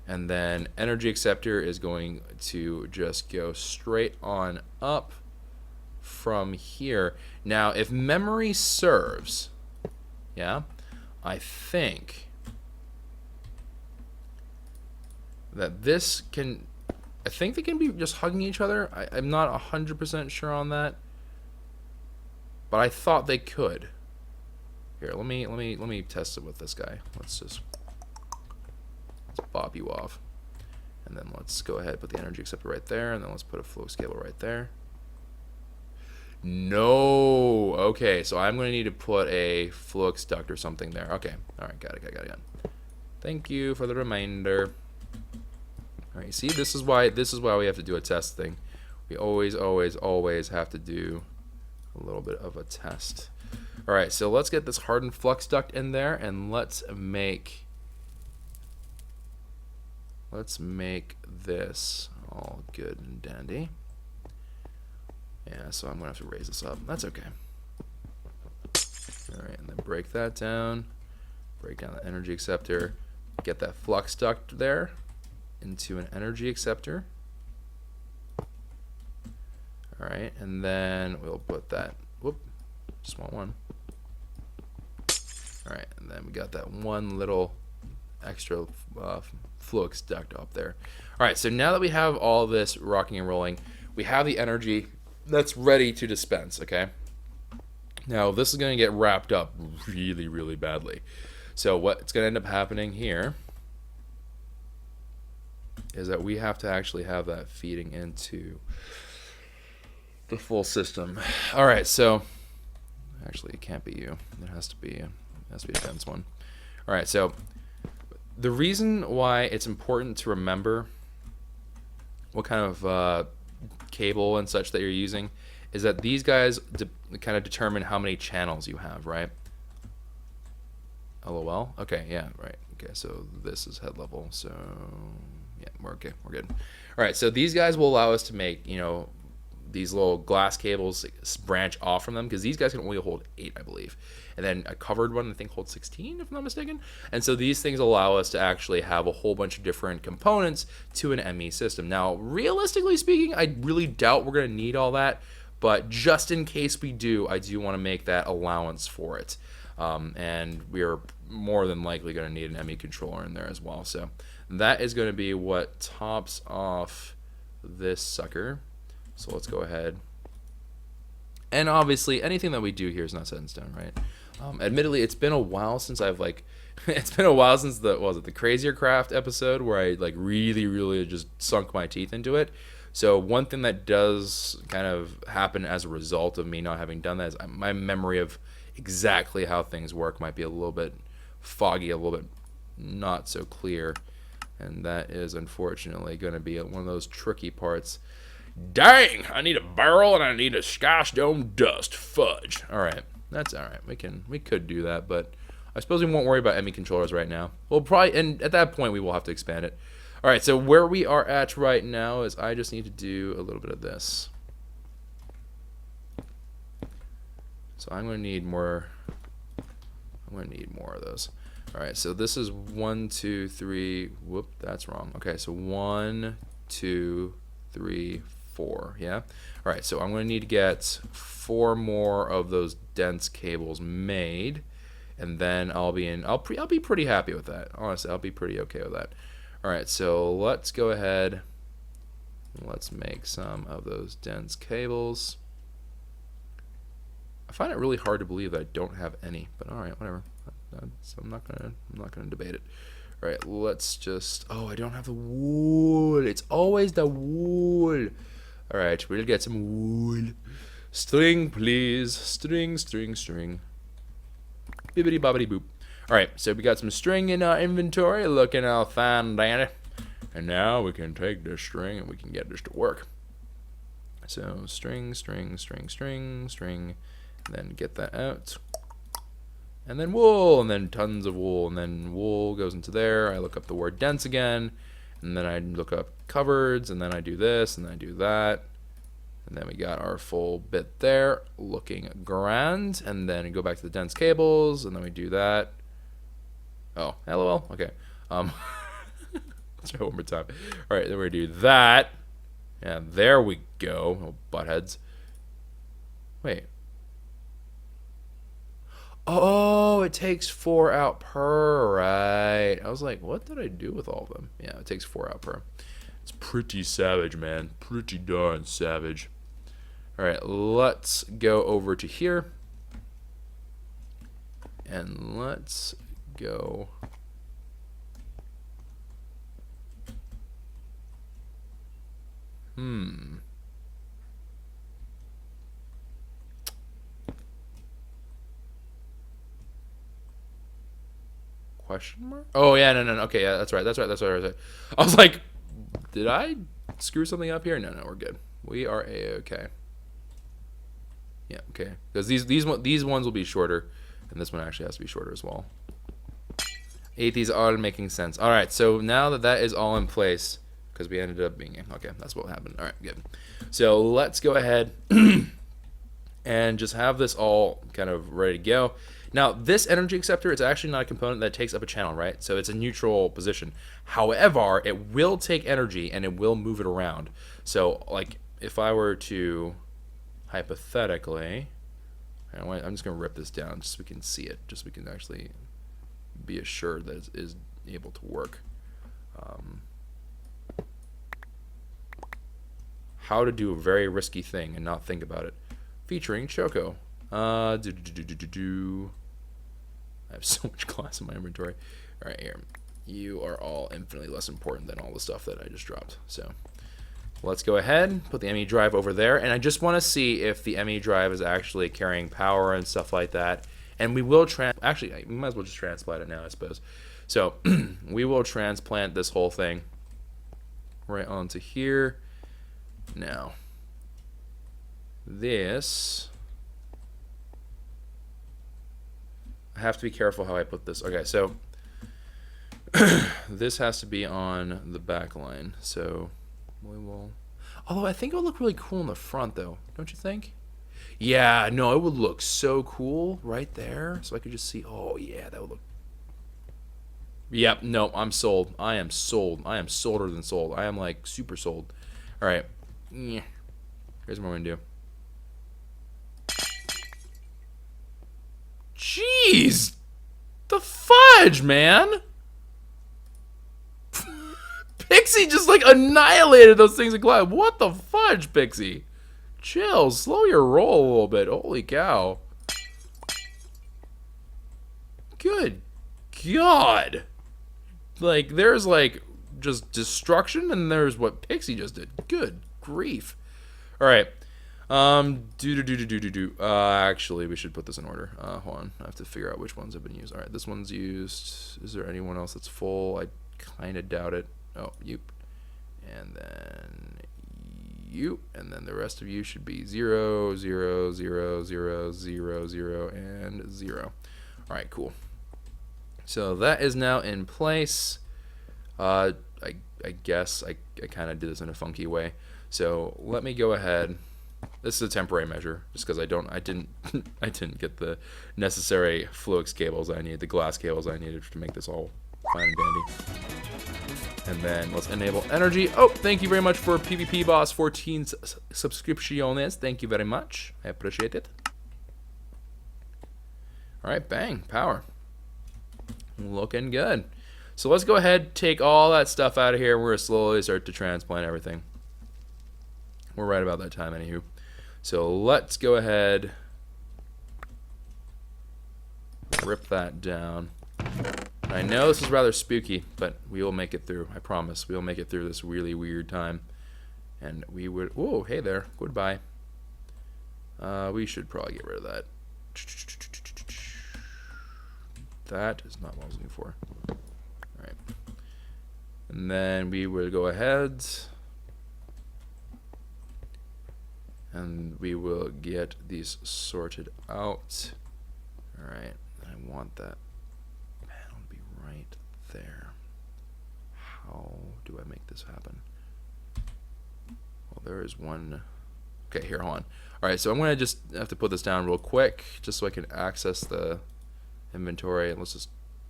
Speaker 1: And then energy acceptor is going to just go straight on up from here. Now, if memory serves, yeah, I think that this can, I think they can be just hugging each other. I'm not 100% sure on that, but I thought they could. Here, let me test it with this guy. Let's pop you off, and then let's go ahead and put the energy acceptor right there, and then let's put a flow cable right there. No. Okay, so I'm going to need to put a flux duct or something there. Okay. All right, got it. Thank you for the reminder. All right, you see, this is why we have to do a test thing. We always have to do a little bit of a test. All right, so let's get this hardened flux duct in there, and let's make this all good and dandy. Yeah, so I'm going to have to raise this up. That's okay. All right, and then break that down. Break down the energy acceptor. Get that flux duct there into an energy acceptor. All right, and then we'll put that, just want one. All right, and then we got that one little extra flux duct up there. All right, so now that we have all this rocking and rolling, we have the energy that's ready to dispense, okay? Now, this is going to get wrapped up really, really badly. So what's going to end up happening here is that we have to actually have that feeding into the full system. All right, so actually it can't be you. It has to be a dense one. All right, so the reason why it's important to remember what kind of cable and such that you're using is that these guys kind of determine how many channels you have, right? LOL. Okay, yeah, right. Okay, so this is head level, so yeah, we're okay, we're good. All right, so these guys will allow us to make, these little glass cables branch off from them, because these guys can only hold 8, I believe, and then a covered one I think holds 16, if I'm not mistaken. And so these things allow us to actually have a whole bunch of different components to an ME system. Now, realistically speaking, I really doubt we're going to need all that, but just in case we do, I do want to make that allowance for it. And we're more than likely going to need an ME controller in there as well. So that is going to be what tops off this sucker. So let's go ahead. And obviously, anything that we do here is not set in stone, right? Admittedly, it's been a while since I've it's been a while since the KwehCraft episode where I really just sunk my teeth into it. So one thing that does kind of happen as a result of me not having done that is my memory of exactly how things work might be a little bit foggy, a little bit not so clear, and that is unfortunately going to be one of those tricky parts. Dang, I need a barrel and I need a Scotch Dome dust fudge. All right, that's all right. We could do that, but I suppose we won't worry about ME controllers right now. We'll probably, and at that point we will have to expand it. All right, so where we are at right now is I just need to do a little bit of this. So I'm going to need more. I'm going to need more of those. All right, so this is 1, 2, 3. Whoop, that's wrong. Okay, so 1, 2, 3, 4. Yeah. All right, so I'm going to need to get 4 more of those dense cables made, and then I'll be pretty happy with that. Honestly, I'll be pretty okay with that. All right, so let's go ahead. Let's make some of those dense cables. I find it really hard to believe that I don't have any, but all right, whatever. So I'm not gonna debate it. All right, let's just. Oh, I don't have the wood. It's always the wood. All right, we'll get some wood. String, please. String, string, string. Bibbidi bobbidi boop. All right, so we got some string in our inventory, looking all fine, dandy. And now we can take this string and we can get this to work. So string, string, string, string, string. And then get that out. And then wool, and then tons of wool, and then wool goes into there. I look up the word dense again, and then I look up cupboards, and then I do this, and then I do that. And then we got our full bit there, looking grand. And then we go back to the dense cables, and then we do that. Oh, LOL. Okay. Let's try one more time. All right, then we do that. Yeah, there we go. Oh, buttheads. Wait. Oh, it takes 4 out per, right. I was like, what did I do with all of them? Yeah, it takes 4 out per. It's pretty savage, man. Pretty darn savage. All right, let's go over to here. And let's go. Question mark? Oh yeah, no. Okay, yeah, that's right. I was like, did I screw something up here? No, we're good. We are a-okay. Yeah, okay. Because these ones will be shorter, and this one actually has to be shorter as well. These all making sense. All right, so now that is all in place, because we ended up being okay. That's what happened. All right, good. So let's go ahead and just have this all kind of ready to go. Now, this energy acceptor is actually not a component that takes up a channel, right? So it's a neutral position. However, it will take energy and it will move it around. So, like, if I were to, hypothetically, I'm just going to rip this down just so we can see it, just so we can actually be assured that it is able to work. How to do a very risky thing and not think about it. Featuring Choco. I have so much glass in my inventory. All right, here. You are all infinitely less important than all the stuff that I just dropped. So let's go ahead, put the ME drive over there, and I just want to see if the ME drive is actually carrying power and stuff like that. And we will actually, we might as well just transplant it now, I suppose. So we will transplant this whole thing right onto here. Now, this, I have to be careful how I put this. Okay, so this has to be on the back line. So we will, although I think it would look really cool in the front though, don't you think? Yeah, no, it would look so cool right there. So I could just see, oh yeah, that would look. Yep, no, I'm sold. I am sold. I am solder than sold. I am like super sold. All right. Yeah. Here's what we're gonna do. Jeez! The fudge, man! Pixie just like annihilated those things in Cloud. What the fudge, Pixie? Chill, slow your roll a little bit. Holy cow. Good God. Like, there's like just destruction, and there's what Pixie just did. Good grief. Alright. Actually, we should put this in order. Hold on. I have to figure out which ones have been used. Alright, this one's used. Is there anyone else that's full? I kind of doubt it. Oh, you. And then you. And then the rest of you should be 0, 0, 0, 0, 0, 0, and 0. Alright, cool. So that is now in place. I guess I kind of did this in a funky way. So let me go ahead This is a temporary measure, just because I didn't I didn't get the necessary Fluix cables I need, the glass cables I needed to make this all fine and dandy. And then let's enable energy. Oh, thank you very much for PvP Boss 14 subscripciones. Thank you very much. I appreciate it. All right, bang, power. Looking good. So let's go ahead, take all that stuff out of here. We're going to slowly start to transplant everything. We're right about that time, anywho. So let's go ahead, rip that down. I know this is rather spooky, but we will make it through. I promise. We will make it through this really weird time. And we would... Whoa, hey there. Goodbye. We should probably get rid of that. That is not what I was looking for. Alright. And then we would go ahead... and we will get these sorted out. Alright, I want that panel to be right there. How do I make this happen? Well, there is one. Okay, here, hold on. Alright, so I'm going to just have to put this down real quick, just so I can access the inventory. And let's just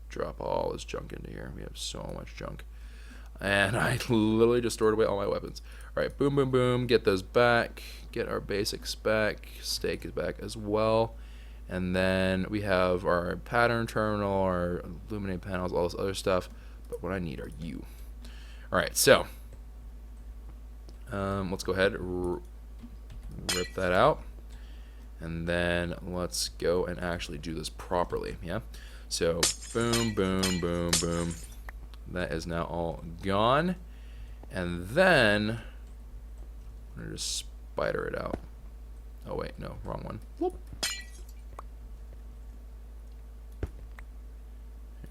Speaker 1: drop all this junk into here. We have so much junk. And I literally just stored away all my weapons. Alright, boom, boom, boom. Get those back. Get our basics back. Steak is back as well. And then we have our pattern terminal, our illuminate panels, all this other stuff. But what I need are you. Alright, so let's go ahead, rip that out. And then let's go and actually do this properly. Yeah. So boom, boom, boom, boom. That is now all gone. And then I'm gonna just spider it out. Oh wait, no, wrong one. Whoop.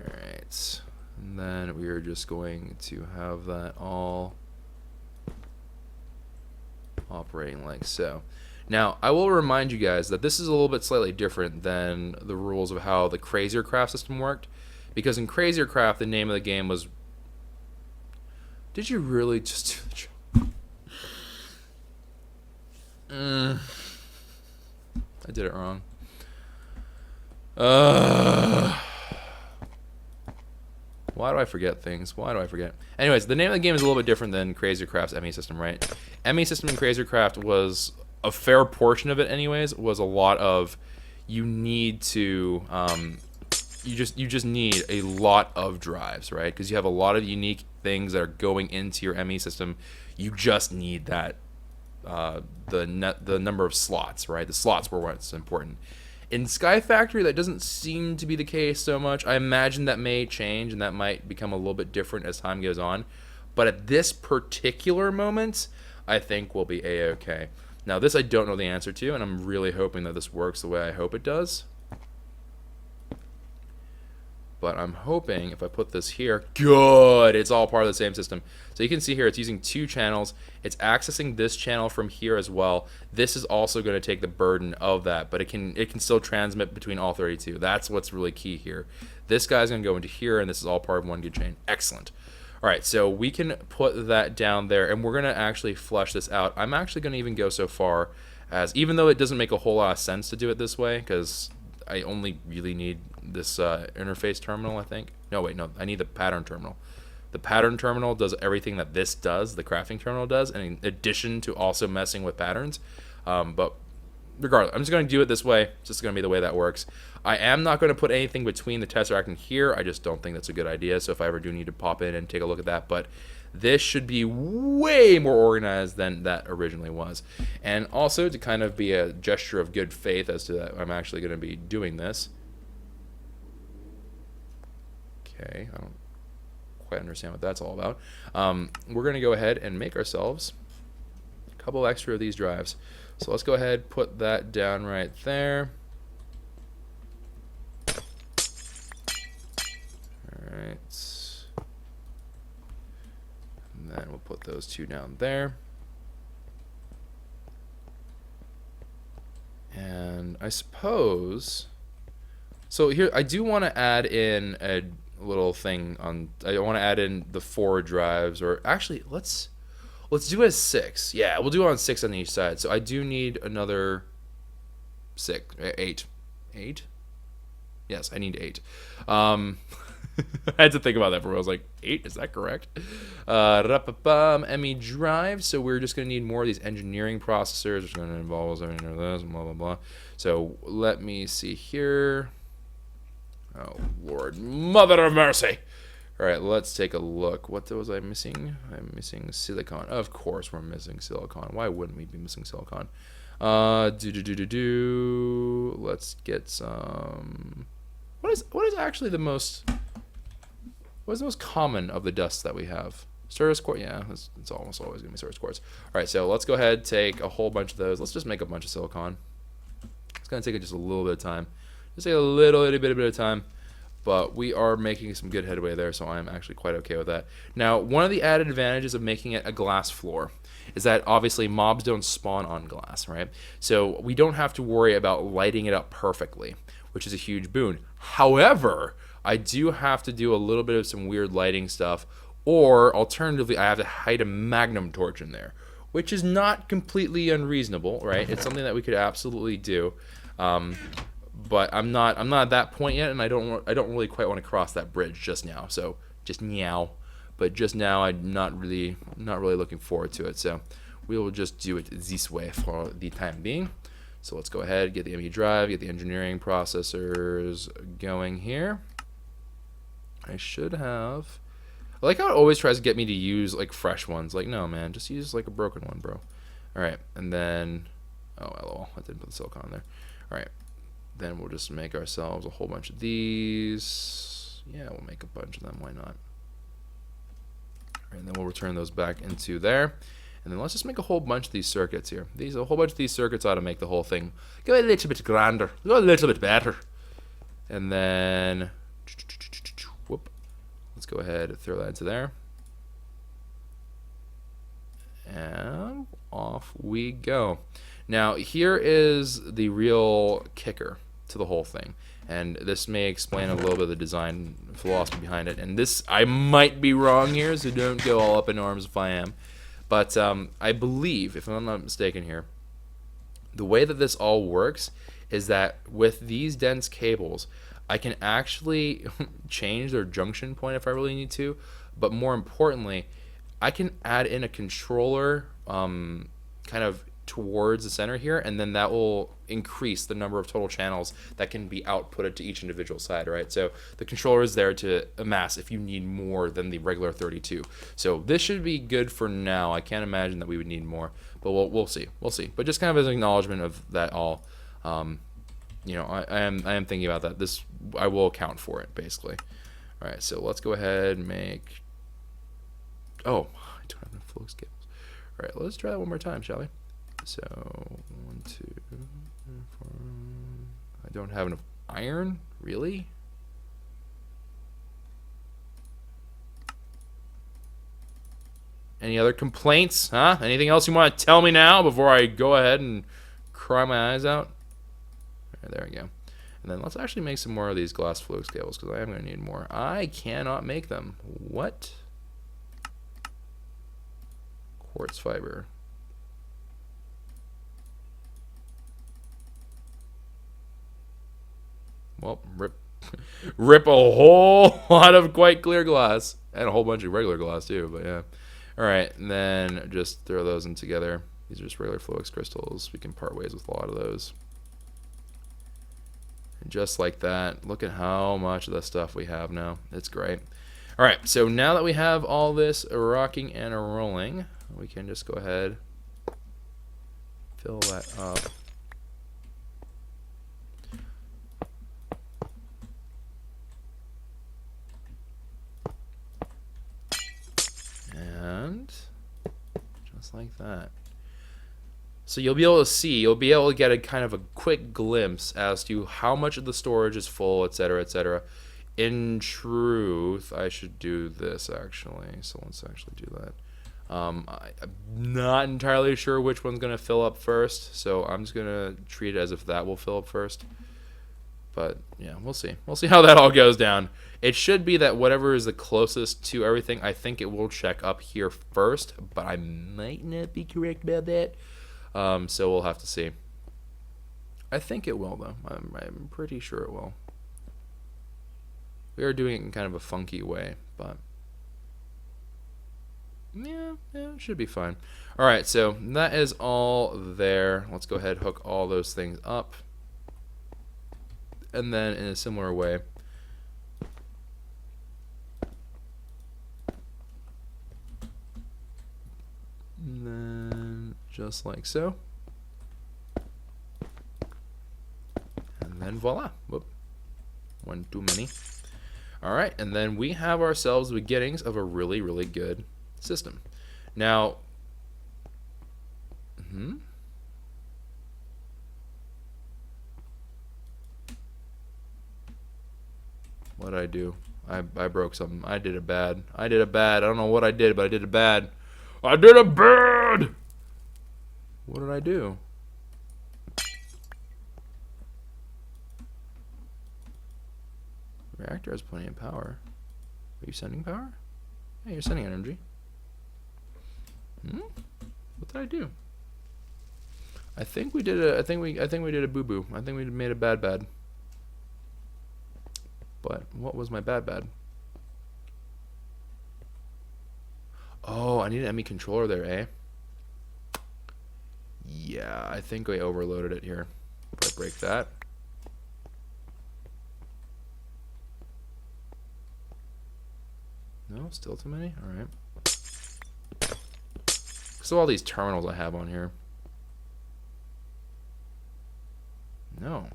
Speaker 1: Alright. And then we are just going to have that all operating like so. Now, I will remind you guys that this is a little bit slightly different than the rules of how the KwehCraft system worked. Because in KwehCraft, the name of the game was... Did you really just do the job? I did it wrong. Why do I forget things? Why do I forget? Anyways, the name of the game is a little bit different than KwehCraft's ME system, right? ME system in KwehCraft was... a fair portion of it anyways was a lot of... You need to... You just need a lot of drives, right? Because you have a lot of unique things that are going into your ME system. You just need that the number of slots, right? The slots were what's important. In Sky Factory, that doesn't seem to be the case so much. I imagine that may change and that might become a little bit different as time goes on. But at this particular moment, I think we'll be a-okay. Now, this I don't know the answer to, and I'm really hoping that this works the way I hope it does. But I'm hoping if I put this here, good, it's all part of the same system. So you can see here it's using 2 channels. It's accessing this channel from here as well. This is also going to take the burden of that, but it can still transmit between all 32. That's what's really key here. This guy's going to go into here, and this is all part of one good chain. Excellent. All right, so we can put that down there, and we're going to actually flush this out. I'm actually going to even go so far as, even though it doesn't make a whole lot of sense to do it this way, because I only really need this interface terminal, I think. No, wait, no, I need the pattern terminal. The pattern terminal does everything that this does, the crafting terminal does, and in addition to also messing with patterns. But regardless, I'm just going to do it this way. It's just going to be the way that works. I am not going to put anything between the Tesseract and here. I just don't think that's a good idea. So if I ever do need to pop in and take a look at that, but this should be way more organized than that originally was. And also to kind of be a gesture of good faith as to that I'm actually going to be doing this. Okay, I don't quite understand what that's all about. We're going to go ahead and make ourselves a couple extra of these drives. So let's go ahead, put that down right there. Alright. And then we'll put those 2 down there. And I suppose... So here, I do want to add in a little thing on... I want to add in the 4 drives, or actually, let's Let's do it as 6. Yeah, we'll do it on 6 on each side. So I do need another 8. 8? Yes, I need 8. I had to think about that for a while. I was like, 8? Is that correct? ME drive. So we're just going to need more of these engineering processors, which is going to involve this, blah, blah, blah. So let me see here. Oh, Lord. Mother of mercy. All right, let's take a look. What was I missing? I'm missing silicon. Of course we're missing silicon. Why wouldn't we be missing silicon? Let's get some... What is actually the most... What is the most common of the dusts that we have? Stardust quartz? Yeah, it's almost always going to be stardust quartz. All right, so let's go ahead, take a whole bunch of those. Let's just make a bunch of silicon. It's going to take just a little bit of time. Just take a little bit of time. But we are making some good headway there, so I'm actually quite okay with that. Now, one of the added advantages of making it a glass floor is that obviously mobs don't spawn on glass, right? So we don't have to worry about lighting it up perfectly, which is a huge boon. However, I do have to do a little bit of some weird lighting stuff, or alternatively, I have to hide a magnum torch in there, which is not completely unreasonable, right? It's something that we could absolutely do. But I'm not at that point yet, and I don't really quite want to cross that bridge just now. So just meow. But just now, I'm not really looking forward to it. So we will just do it this way for the time being. So let's go ahead, get the ME drive, get the engineering processors going here. I should have. I like how it always tries to get me to use like fresh ones. Like, no, man, just use like a broken one, bro. All right, and then, oh, lol, I didn't put the silicon in there. All right. Then we'll just make ourselves a whole bunch of these. Yeah, we'll make a bunch of them. Why not? And then we'll return those back into there. And then let's just make a whole bunch of these circuits here. A whole bunch of these circuits ought to make the whole thing go a little bit grander, go a little bit better. And then, whoop, let's go ahead and throw that into there. And off we go. Now, here is the real kicker to the whole thing. And this may explain a little bit of the design philosophy behind it. And this, I might be wrong here, so don't go all up in arms if I am. But I believe, if I'm not mistaken here, the way that this all works is that with these dense cables, I can actually change their junction point if I really need to. But more importantly, I can add in a controller kind of towards the center here, and then that will increase the number of total channels that can be outputted to each individual side, right? So the controller is there to amass if you need more than the regular 32. So this should be good for now. I can't imagine that we would need more, but we'll see. We'll see. But just kind of as an acknowledgement of that all, you know, I am thinking about that. This, I will account for it, basically. All right, so let's go ahead and make... Oh, I don't have enough flow cables. All right, let's try that one more time, shall we? So 1, 2, 3, 4. I don't have enough iron, really? Any other complaints? Huh? Anything else you want to tell me now before I go ahead and cry my eyes out? Right, there we go. And then let's actually make some more of these glass flow cables because I am going to need more. I cannot make them. What? Quartz fiber. Well, rip a whole lot of quite clear glass and a whole bunch of regular glass too, but yeah. All right, and then just throw those in together. These are just regular Flowix crystals. We can part ways with a lot of those. And just like that, look at how much of the stuff we have now. It's great. All right, so now that we have all this rocking and rolling, we can just go ahead, fill that up. And just like that. So you'll be able to get a kind of a quick glimpse as to how much of the storage is full, etc., etc. In truth, I should do this actually. So let's actually do that. I'm not entirely sure which one's going to fill up first, so I'm just going to treat it as if that will fill up first. But yeah, we'll see. We'll see how that all goes down. It should be that whatever is the closest to everything, I think it will check up here first, but I might not be correct about that. So we'll have to see. I think it will, though. I'm pretty sure it will. We are doing it in kind of a funky way, but yeah, it should be fine. All right, so that is all there. Let's go ahead and hook all those things up. And then in a similar way, and then just like so. And then voila. Whoop. One too many. All right, and then we have ourselves the beginnings of a really, really good system. Now, what did I do? I broke something. I did it bad. I did it bad. I don't know what I did, but I did it bad. I did it bad! What did I do? Reactor has plenty of power. Are you sending power? Yeah, you're sending energy. What did I do? I think we did a. I think we did a boo boo. I think we made a bad bad. But what was my bad bad? Oh, I need an ME controller there, eh? Yeah, I think I overloaded it here. If I break that. No, still too many? Alright. So all these terminals I have on here. No.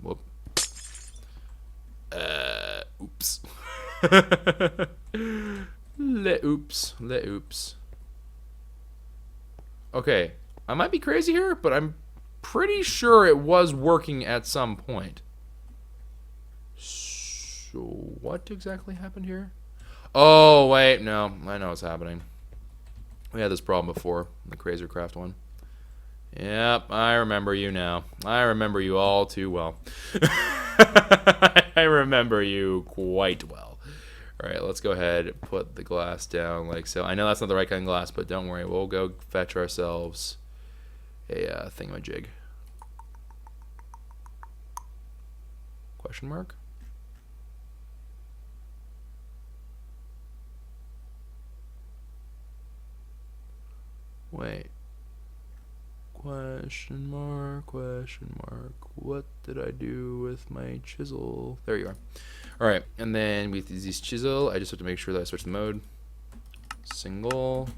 Speaker 1: Whoop. Oops. Oops. Okay. I might be crazy here, but I'm pretty sure it was working at some point. So what exactly happened here? Oh, wait, no. I know what's happening. We had this problem before, the KwehCraft one. Yep, I remember you now. I remember you all too well. I remember you quite well. Alright, let's go ahead and put the glass down like so. I know that's not the right kind of glass, but don't worry. We'll go fetch ourselves a thingamajig. Question mark? Wait. Question mark, question mark. What did I do with my chisel? There you are. Alright, and then with this chisel, I just have to make sure that I switch the mode. Single.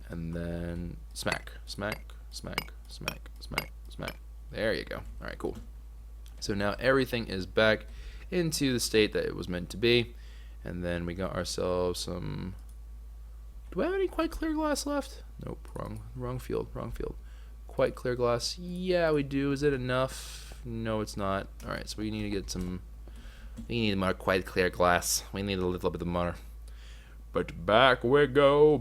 Speaker 1: And then smack, smack, smack, smack, smack, smack. There you go. Alright, cool. So now everything is back into the state that it was meant to be. And then we got ourselves some... Do I have any quite clear glass left? Nope, wrong field, wrong field. Quite clear glass. Yeah, we do. Is it enough? No, it's not. Alright, so we need to get some... We need more quite clear glass. We need a little bit more. But back we go,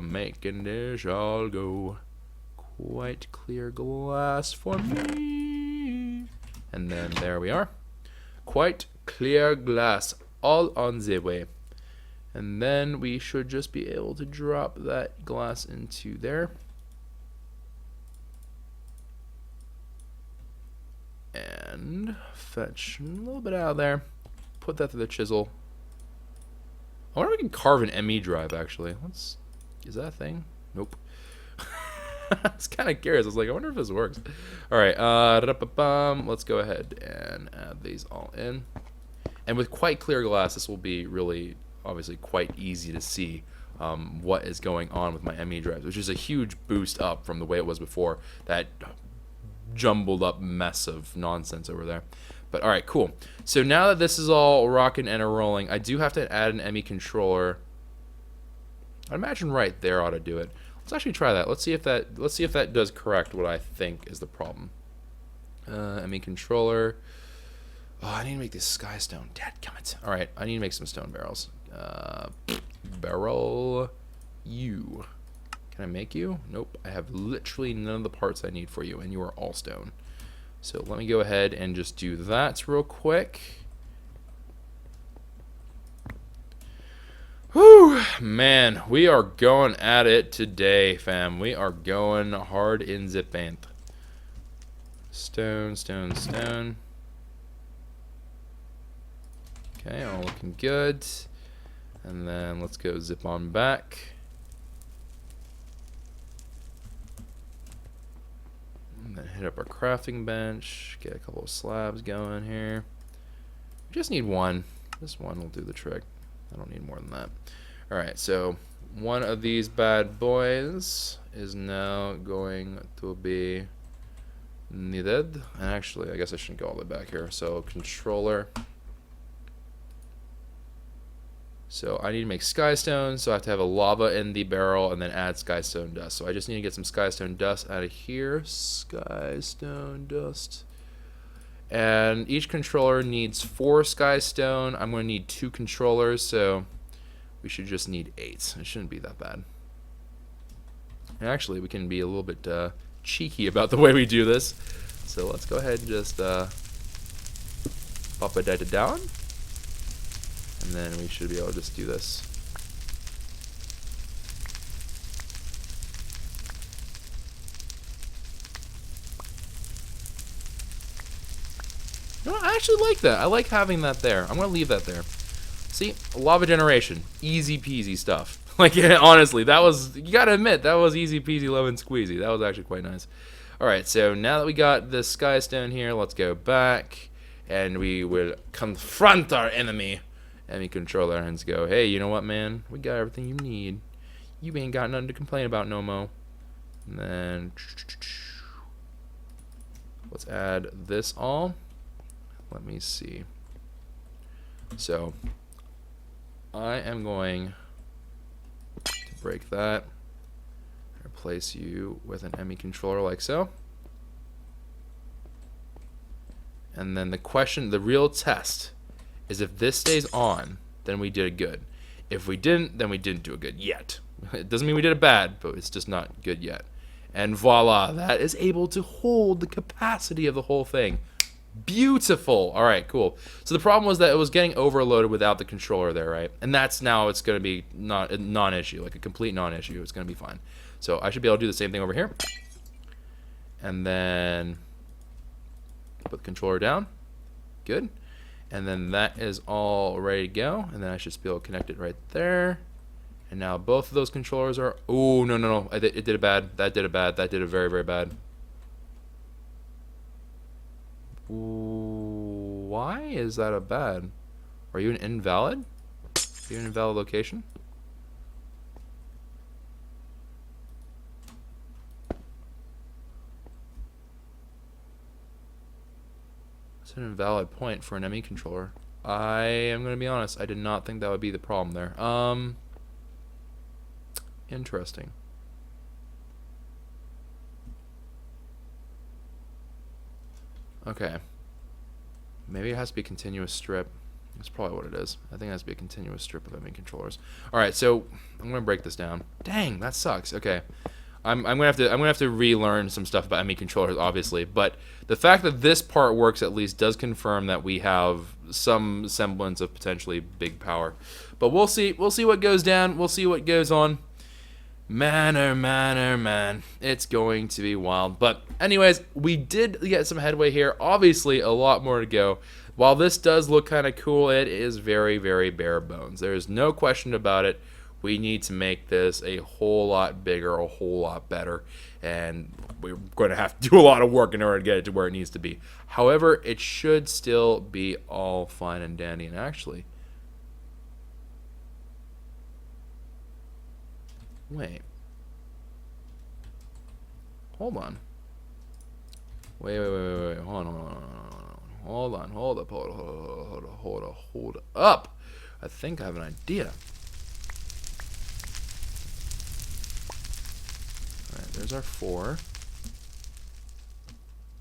Speaker 1: making this all go. Quite clear glass for me. And then there we are. Quite clear glass, all on the way. And then we should just be able to drop that glass into there. And fetch a little bit out of there. Put that through the chisel. I wonder if we can carve an ME drive, actually. Is that a thing? Nope. I was kind of curious. I was like, I wonder if this works. Alright, let's go ahead and add these all in. And with quite clear glass, this will be really, obviously, quite easy to see what is going on with my ME drives, which is a huge boost up from the way it was before. That jumbled up mess of nonsense over there. But alright, cool. So now that this is all rocking and rolling, I do have to add an ME controller. I imagine right there ought to do it. Let's actually try that. Let's see if that does correct what I think is the problem. ME controller. Oh, I need to make this sky stone. Dadgummit. Alright, I need to make some stone barrels. Barrel. you. Can I make you? Nope. I have literally none of the parts I need for you, and you are all stone. So let me go ahead and just do that real quick. Whew, man, we are going at it today, fam. We are going hard in the paint. Stone, stone, stone. Okay, all looking good. And then let's go zip on back. And then hit up our crafting bench. Get a couple of slabs going here. We just need one. This one will do the trick. I don't need more than that. Alright, so one of these bad boys is now going to be needed. And actually, I guess I shouldn't go all the way back here. So, controller. So, I need to make skystone, so I have to have a lava in the barrel and then add skystone dust. So, I just need to get some skystone dust out of here. Skystone dust. And each controller needs 4 skystone. I'm going to need 2 controllers, so we should just need 8. It shouldn't be that bad. And actually, we can be a little bit cheeky about the way we do this. So let's go ahead and just pop it down. And then we should be able to just do this. No, I actually like that. I like having that there. I'm going to leave that there. See, lava generation. Easy peasy stuff. Like, yeah, honestly, that was, you got to admit, that was easy peasy lemon squeezy. That was actually quite nice. Alright, so now that we got this skystone here, let's go back. And we will confront our enemy controller and go, hey, you know what, man? We got everything you need. You ain't got nothing to complain about no mo. And then, let's add this all. Let me see. So, I am going to break that. Replace you with an ME controller like so. And then the question, the real test, is if this stays on, then we did it good. If we didn't, then we didn't do it good yet. It doesn't mean we did it bad, but it's just not good yet. And voila, that is able to hold the capacity of the whole thing. Beautiful. All right, cool. So the problem was that it was getting overloaded without the controller there, right? And that's now it's going to be not a non-issue, like a complete non-issue. It's going to be fine. So I should be able to do the same thing over here. And then put the controller down. Good. And then that is all ready to go. And then I should be able to connect it right there. And now both of those controllers are... Oh, no, no, no. It did it bad. That did it bad. That did it very, very bad. Why is that a bad? Are you an invalid? Are you an invalid location? It's an invalid point for an ME controller. I am going to be honest. I did not think that would be the problem there. Interesting. Okay. Maybe it has to be a continuous strip. That's probably what it is. I think it has to be a continuous strip of ME controllers. All right, so I'm gonna break this down. Dang, that sucks. Okay, I'm gonna have to relearn some stuff about ME controllers, obviously. But the fact that this part works at least does confirm that we have some semblance of potentially big power. But we'll see. We'll see what goes down. We'll see what goes on. Man, oh man, oh man. It's going to be wild. But anyways, we did get some headway here. Obviously, a lot more to go. While this does look kind of cool, it is very, very bare bones. There is no question about it. We need to make this a whole lot bigger, a whole lot better. And we're going to have to do a lot of work in order to get it to where it needs to be. However, it should still be all fine and dandy. And actually... Wait. Hold on. Wait. Hold on. Hold up. I think I have an idea. Alright, there's our 4.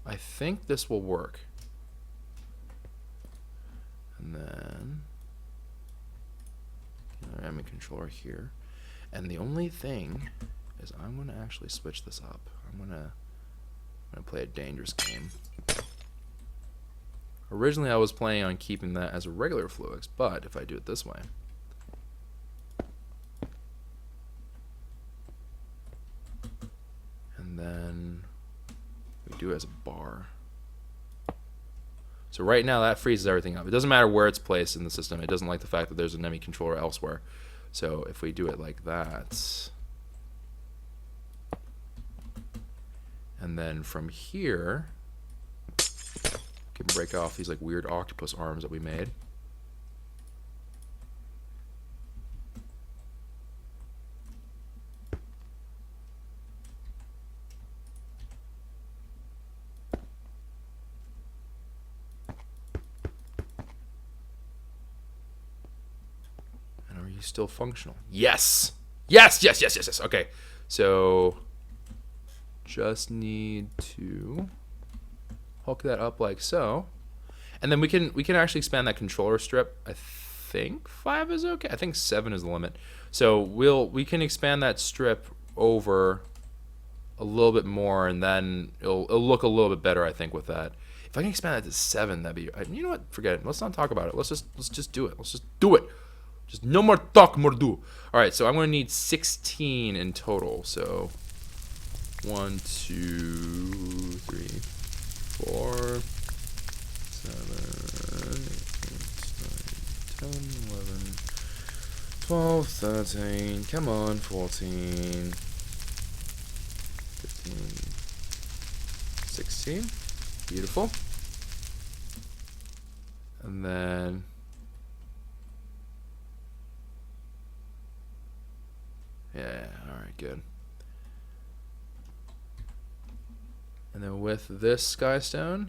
Speaker 1: I think this will work. And then... our ME controller here. And the only thing is I'm going to actually switch this up. I'm going to play a dangerous game. Originally, I was planning on keeping that as a regular Fluix, but if I do it this way, and then we do it as a bar. So right now, that freezes everything up. It doesn't matter where it's placed in the system. It doesn't like the fact that there's an enemy controller elsewhere. So if we do it like that, and then from here, we can break off these like weird octopus arms that we made. And are you still functional? Yes! Yes, yes, yes, yes, yes. Okay. So just need to hook that up like so. And then we can actually expand that controller strip. I think 5 is okay. I think 7 is the limit. So we can expand that strip over a little bit more, and then it'll look a little bit better, I think, with that. If I can expand that to 7, that'd be. You know what? Forget it. Let's not talk about it. Let's just do it. Let's just do it. Just no more talk, more do. All right. So I'm going to need 16 in total. So 1, 2, 3, 4, 7, 8, 9, 10, 11, 12, 13. Come on, 14. 15, 16. Beautiful. And then yeah, alright, good. And then with this skystone,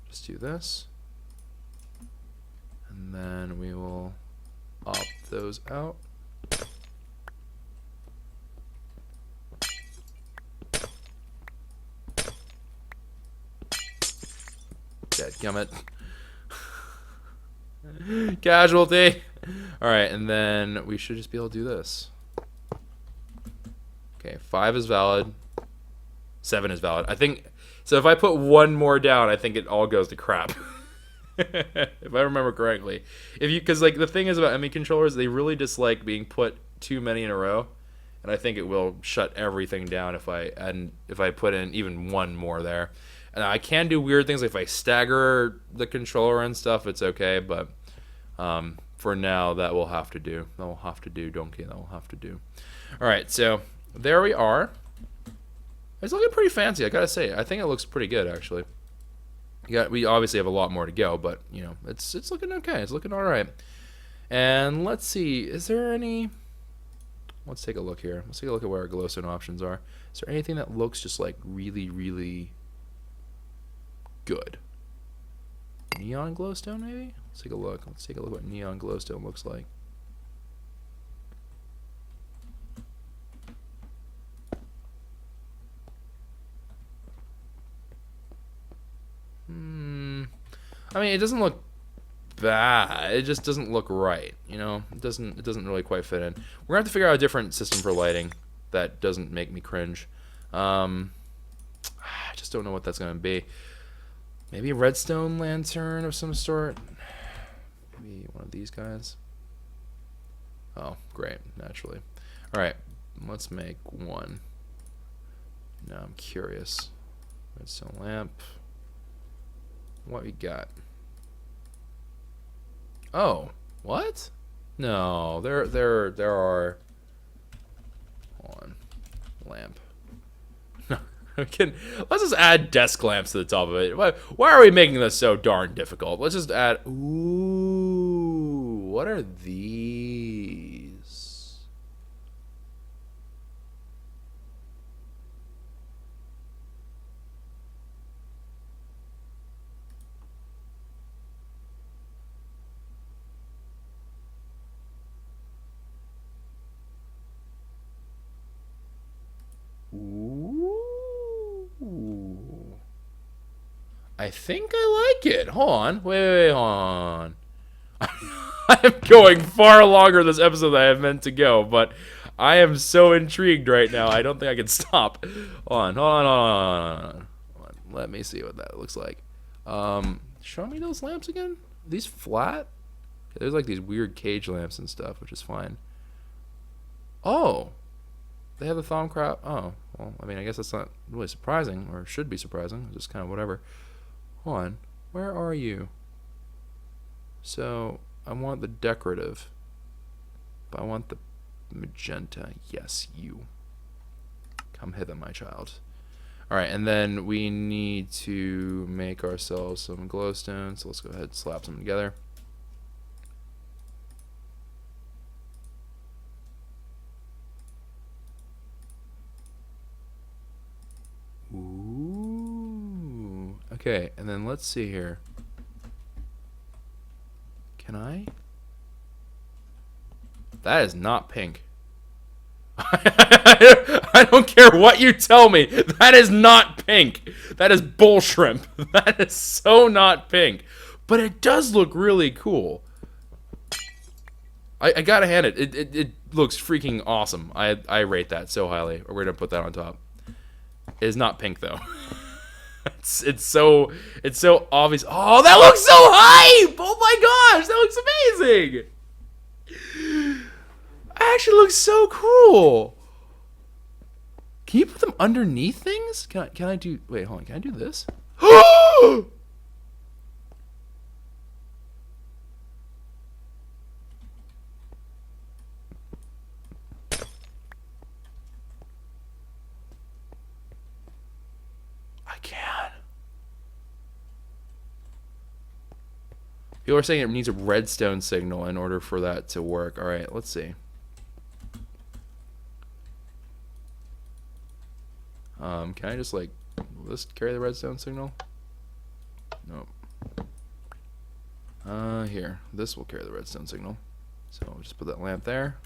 Speaker 1: just do this. And then we will opt those out. Dadgummit. Casualty. Alright, and then we should just be able to do this. Okay, 5 is valid. 7 is valid. I think so. If I put one more down, I think it all goes to crap. If I remember correctly, because like the thing is about enemy controllers, they really dislike being put too many in a row, and I think it will shut everything down if I put in even one more there. And I can do weird things, like if I stagger the controller and stuff, it's okay. But for now, that will have to do. That will have to do, Donkey. That will have to do. All right, so there we are. It's looking pretty fancy, I gotta say. I think it looks pretty good, actually. We obviously have a lot more to go, but you know, it's looking okay. It's looking all right. And let's see, is there any? Let's take a look here. Let's take a look at where our glowstone options are. Is there anything that looks just like really, really good? Neon glowstone, maybe? Let's take a look. Let's take a look what neon glowstone looks like. I mean, it doesn't look bad. It just doesn't look right. You know, it doesn't really quite fit in. We're gonna have to figure out a different system for lighting that doesn't make me cringe. I just don't know what that's gonna be. Maybe a redstone lantern of some sort. Maybe one of these guys. Oh, great, naturally. All right, let's make one. Now I'm curious. Redstone lamp. What we got? Oh, what? No, there are. Hold on, lamp. Let's just add desk lamps to the top of it. Why are we making this so darn difficult? Let's just add. Ooh, what are these? Ooh. I think I like it. Hold on. Wait, hold on. I am going far longer this episode than I have meant to go, but I am so intrigued right now. I don't think I can stop. Hold on. Let me see what that looks like. Show me those lamps again. Are these flat? There's like these weird cage lamps and stuff, which is fine. Oh, they have the LAMPSSSSS. Oh, well, I mean, I guess that's not really surprising, or should be surprising. It's just kind of whatever. Hold on. Where are you? So, I want the decorative. But I want the magenta. Yes, you. Come hither, my child. Alright, and then we need to make ourselves some glowstone. So let's go ahead and slap them together. Ooh. Okay, and then let's see here. Can I? That is not pink. I don't care what you tell me. That is not pink. That is bull shrimp. That is so not pink. But it does look really cool. I gotta hand it. It looks freaking awesome. I rate that so highly. We're gonna put that on top. It is not pink though. it's so obvious. Oh, that looks so hype! Oh my gosh, that looks amazing. Actually looks so cool. Can you put them underneath things? Can I do? Wait, hold on. Can I do this? I can. People are saying it needs a redstone signal in order for that to work. All right, let's see. Can I just like, will this carry the redstone signal? Nope. Here, this will carry the redstone signal. So we'll just put that lamp there.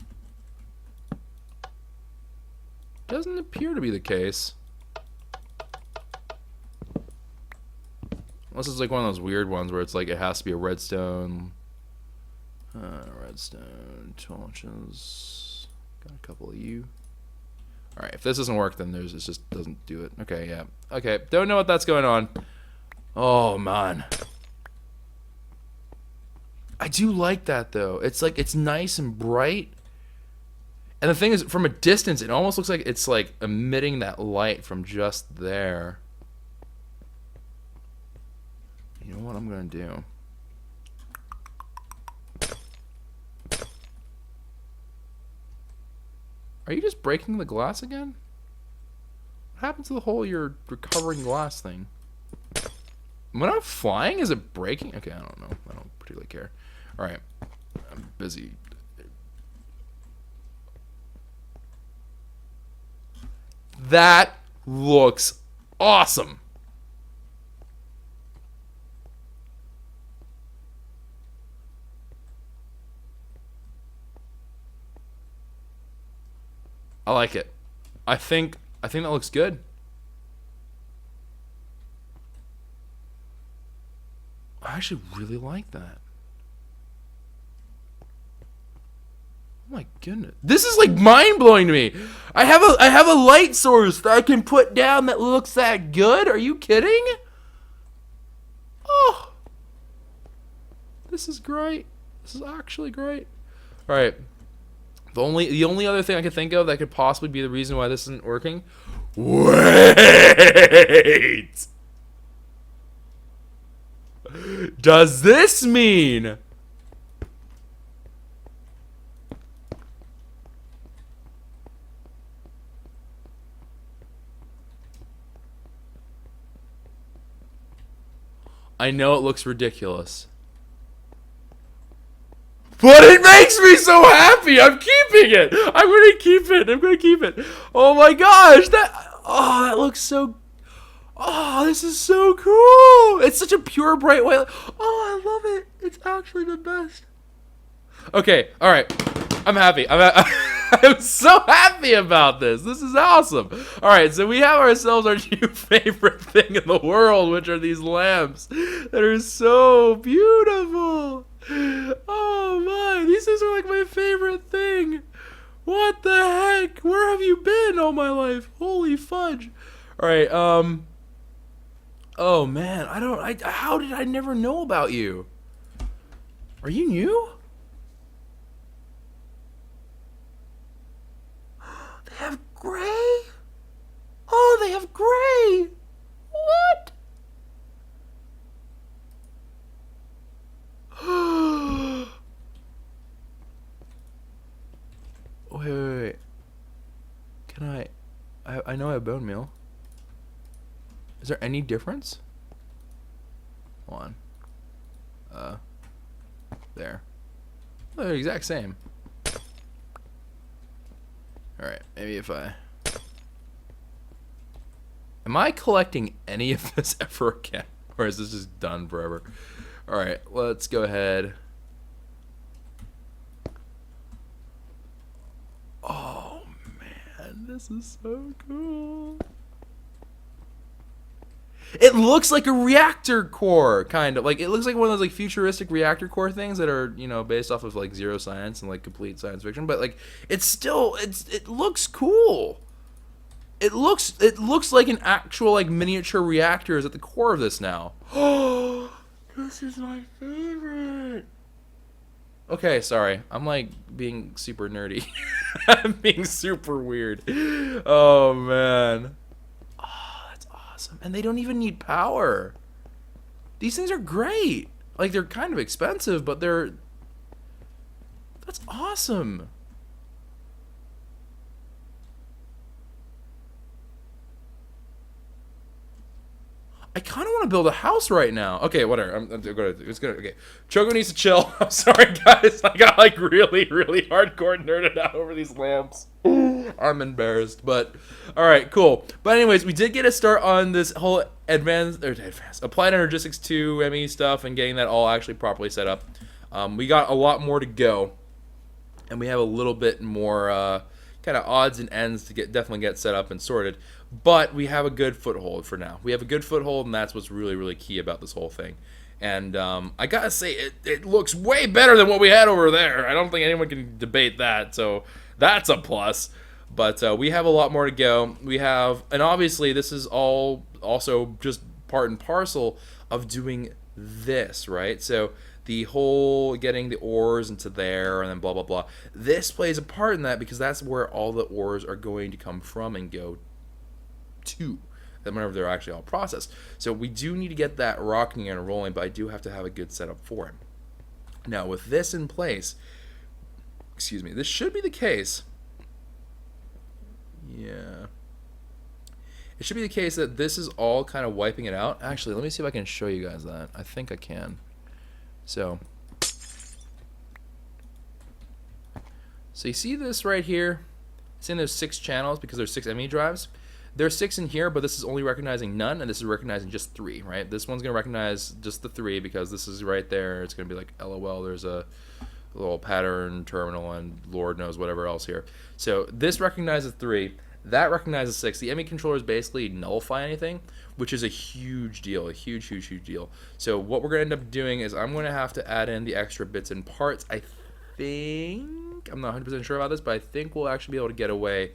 Speaker 1: Doesn't appear to be the case. Unless it's like one of those weird ones where it's like it has to be a redstone. Redstone torches. Got a couple of you. Alright, if this doesn't work, then it just doesn't do it. Okay, yeah. Okay, don't know what that's going on. Oh, man. I do like that, though. It's like, it's nice and bright. And the thing is, from a distance, it almost looks like it's like emitting that light from just there. You know what I'm going to do? Are you just breaking the glass again? What happened to the whole you're recovering glass thing? When I'm flying, is it breaking? Okay, I don't know. I don't particularly care. Alright. I'm busy. That looks awesome. I like it. I think that looks good. I actually really like that. Oh my goodness. This is like mind-blowing to me. I have a light source that I can put down that looks that good? Are you kidding? Oh. This is great. This is actually great. All right. The only other thing I could think of that could possibly be the reason why this isn't working. Wait! Does this mean I know it looks ridiculous, but it makes me so happy. I'm keeping it. I'm gonna keep it. I'm gonna keep it. Oh my gosh, that looks so. Oh, this is so cool. It's such a pure, bright white. Oh, I love it. It's actually the best. Okay, all right. I'm happy. I'm so happy about this. This is awesome. All right, so we have ourselves our new favorite thing in the world, which are these lamps that are so beautiful. Oh my, these things are like my favorite thing. What the heck? Where have you been all my life? Holy fudge. All right, oh man, how did I never know about you? Are you new? They have gray? Oh, they have gray. What? Wait. Can I know I have bone meal. Is there any difference? Hold on. There. They're the exact same. Alright, maybe if I... Am I collecting any of this ever again? Or is this just done forever? Alright, let's go ahead. Oh, man. This is so cool. It looks like a reactor core, kind of. Like, it looks like one of those, like, futuristic reactor core things that are, you know, based off of, like, zero science and, like, complete science fiction. But, like, it's still, it looks cool. It looks like an actual, like, miniature reactor is at the core of this now. Oh, this is my favorite. Okay, sorry. I'm, like, being super nerdy. I'm being super weird. Oh, man. Awesome. And they don't even need power. These things are great. Like, they're kind of expensive, but that's awesome. I kind of want to build a house right now. Okay, whatever. Okay. Choco needs to chill. I'm sorry, guys. I got like really, really hardcore nerded out over these lamps. I'm embarrassed, but all right, cool. But anyways, we did get a start on this whole advanced applied energistics 2 ME stuff and getting that all actually properly set up. We got a lot more to go, and we have a little bit more kind of odds and ends to definitely get set up and sorted. But we have a good foothold for now. We have a good foothold, and that's what's really, really key about this whole thing. And I gotta say, it looks way better than what we had over there. I don't think anyone can debate that, so that's a plus. But we have a lot more to go. We have, and obviously this is all also just part and parcel of doing this, right? So the whole getting the ores into there and then blah, blah, blah. This plays a part in that because that's where all the ores are going to come from and go to, whenever they're actually all processed. So we do need to get that rocking and rolling, but I do have to have a good setup for it. Now with this in place, excuse me, this should be the case. Yeah. It should be the case that this is all kind of wiping it out. Actually, let me see if I can show you guys that. I think I can. So you see this right here? It's in those 6 channels because there's 6 ME drives. There's 6 in here, but this is only recognizing none, and this is recognizing just 3, right? This one's going to recognize just the 3 because this is right there. It's going to be like, LOL, there's a little pattern terminal and Lord knows whatever else here. So this recognizes 3. That recognizes 6. The ME controllers basically nullify anything, which is a huge deal, a huge, huge, huge deal. So what we're going to end up doing is I'm going to have to add in the extra bits and parts. I think, I'm not 100% sure about this, but I think we'll actually be able to get away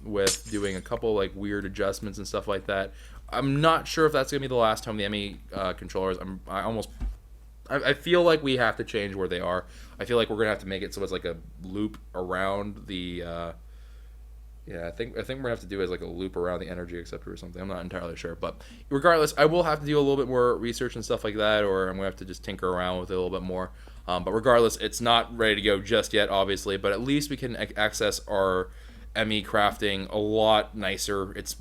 Speaker 1: with doing a couple like weird adjustments and stuff like that. I'm not sure if that's gonna be the last time the ME controllers. I feel like we have to change where they are. I feel like we're gonna have to make it so it's like a loop around the. Yeah, I think we're gonna have to do is like a loop around the energy acceptor or something. I'm not entirely sure, but regardless, I will have to do a little bit more research and stuff like that, or I'm gonna have to just tinker around with it a little bit more. But regardless, it's not ready to go just yet, obviously. But at least we can access our ME crafting a lot nicer. It's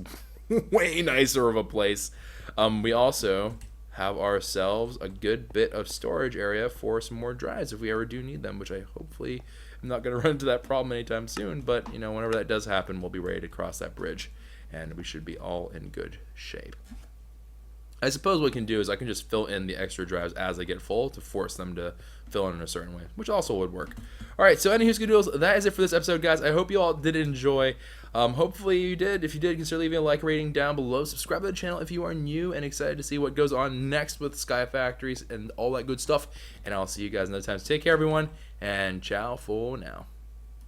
Speaker 1: way nicer of a place. We also have ourselves a good bit of storage area for some more drives if we ever do need them, which I hopefully am not going to run into that problem anytime soon. But you know, whenever that does happen, we'll be ready to cross that bridge, and we should be all in good shape. I suppose what I can do is I can just fill in the extra drives as they get full to force them to fill in a certain way, which also would work. All right, so anywho, Skadoodles, that is it for this episode, guys. I hope you all did enjoy. Hopefully you did. If you did, consider leaving a like rating down below. Subscribe to the channel if you are new and excited to see what goes on next with Sky Factories and all that good stuff. And I'll see you guys another time. So take care, everyone, and ciao for now.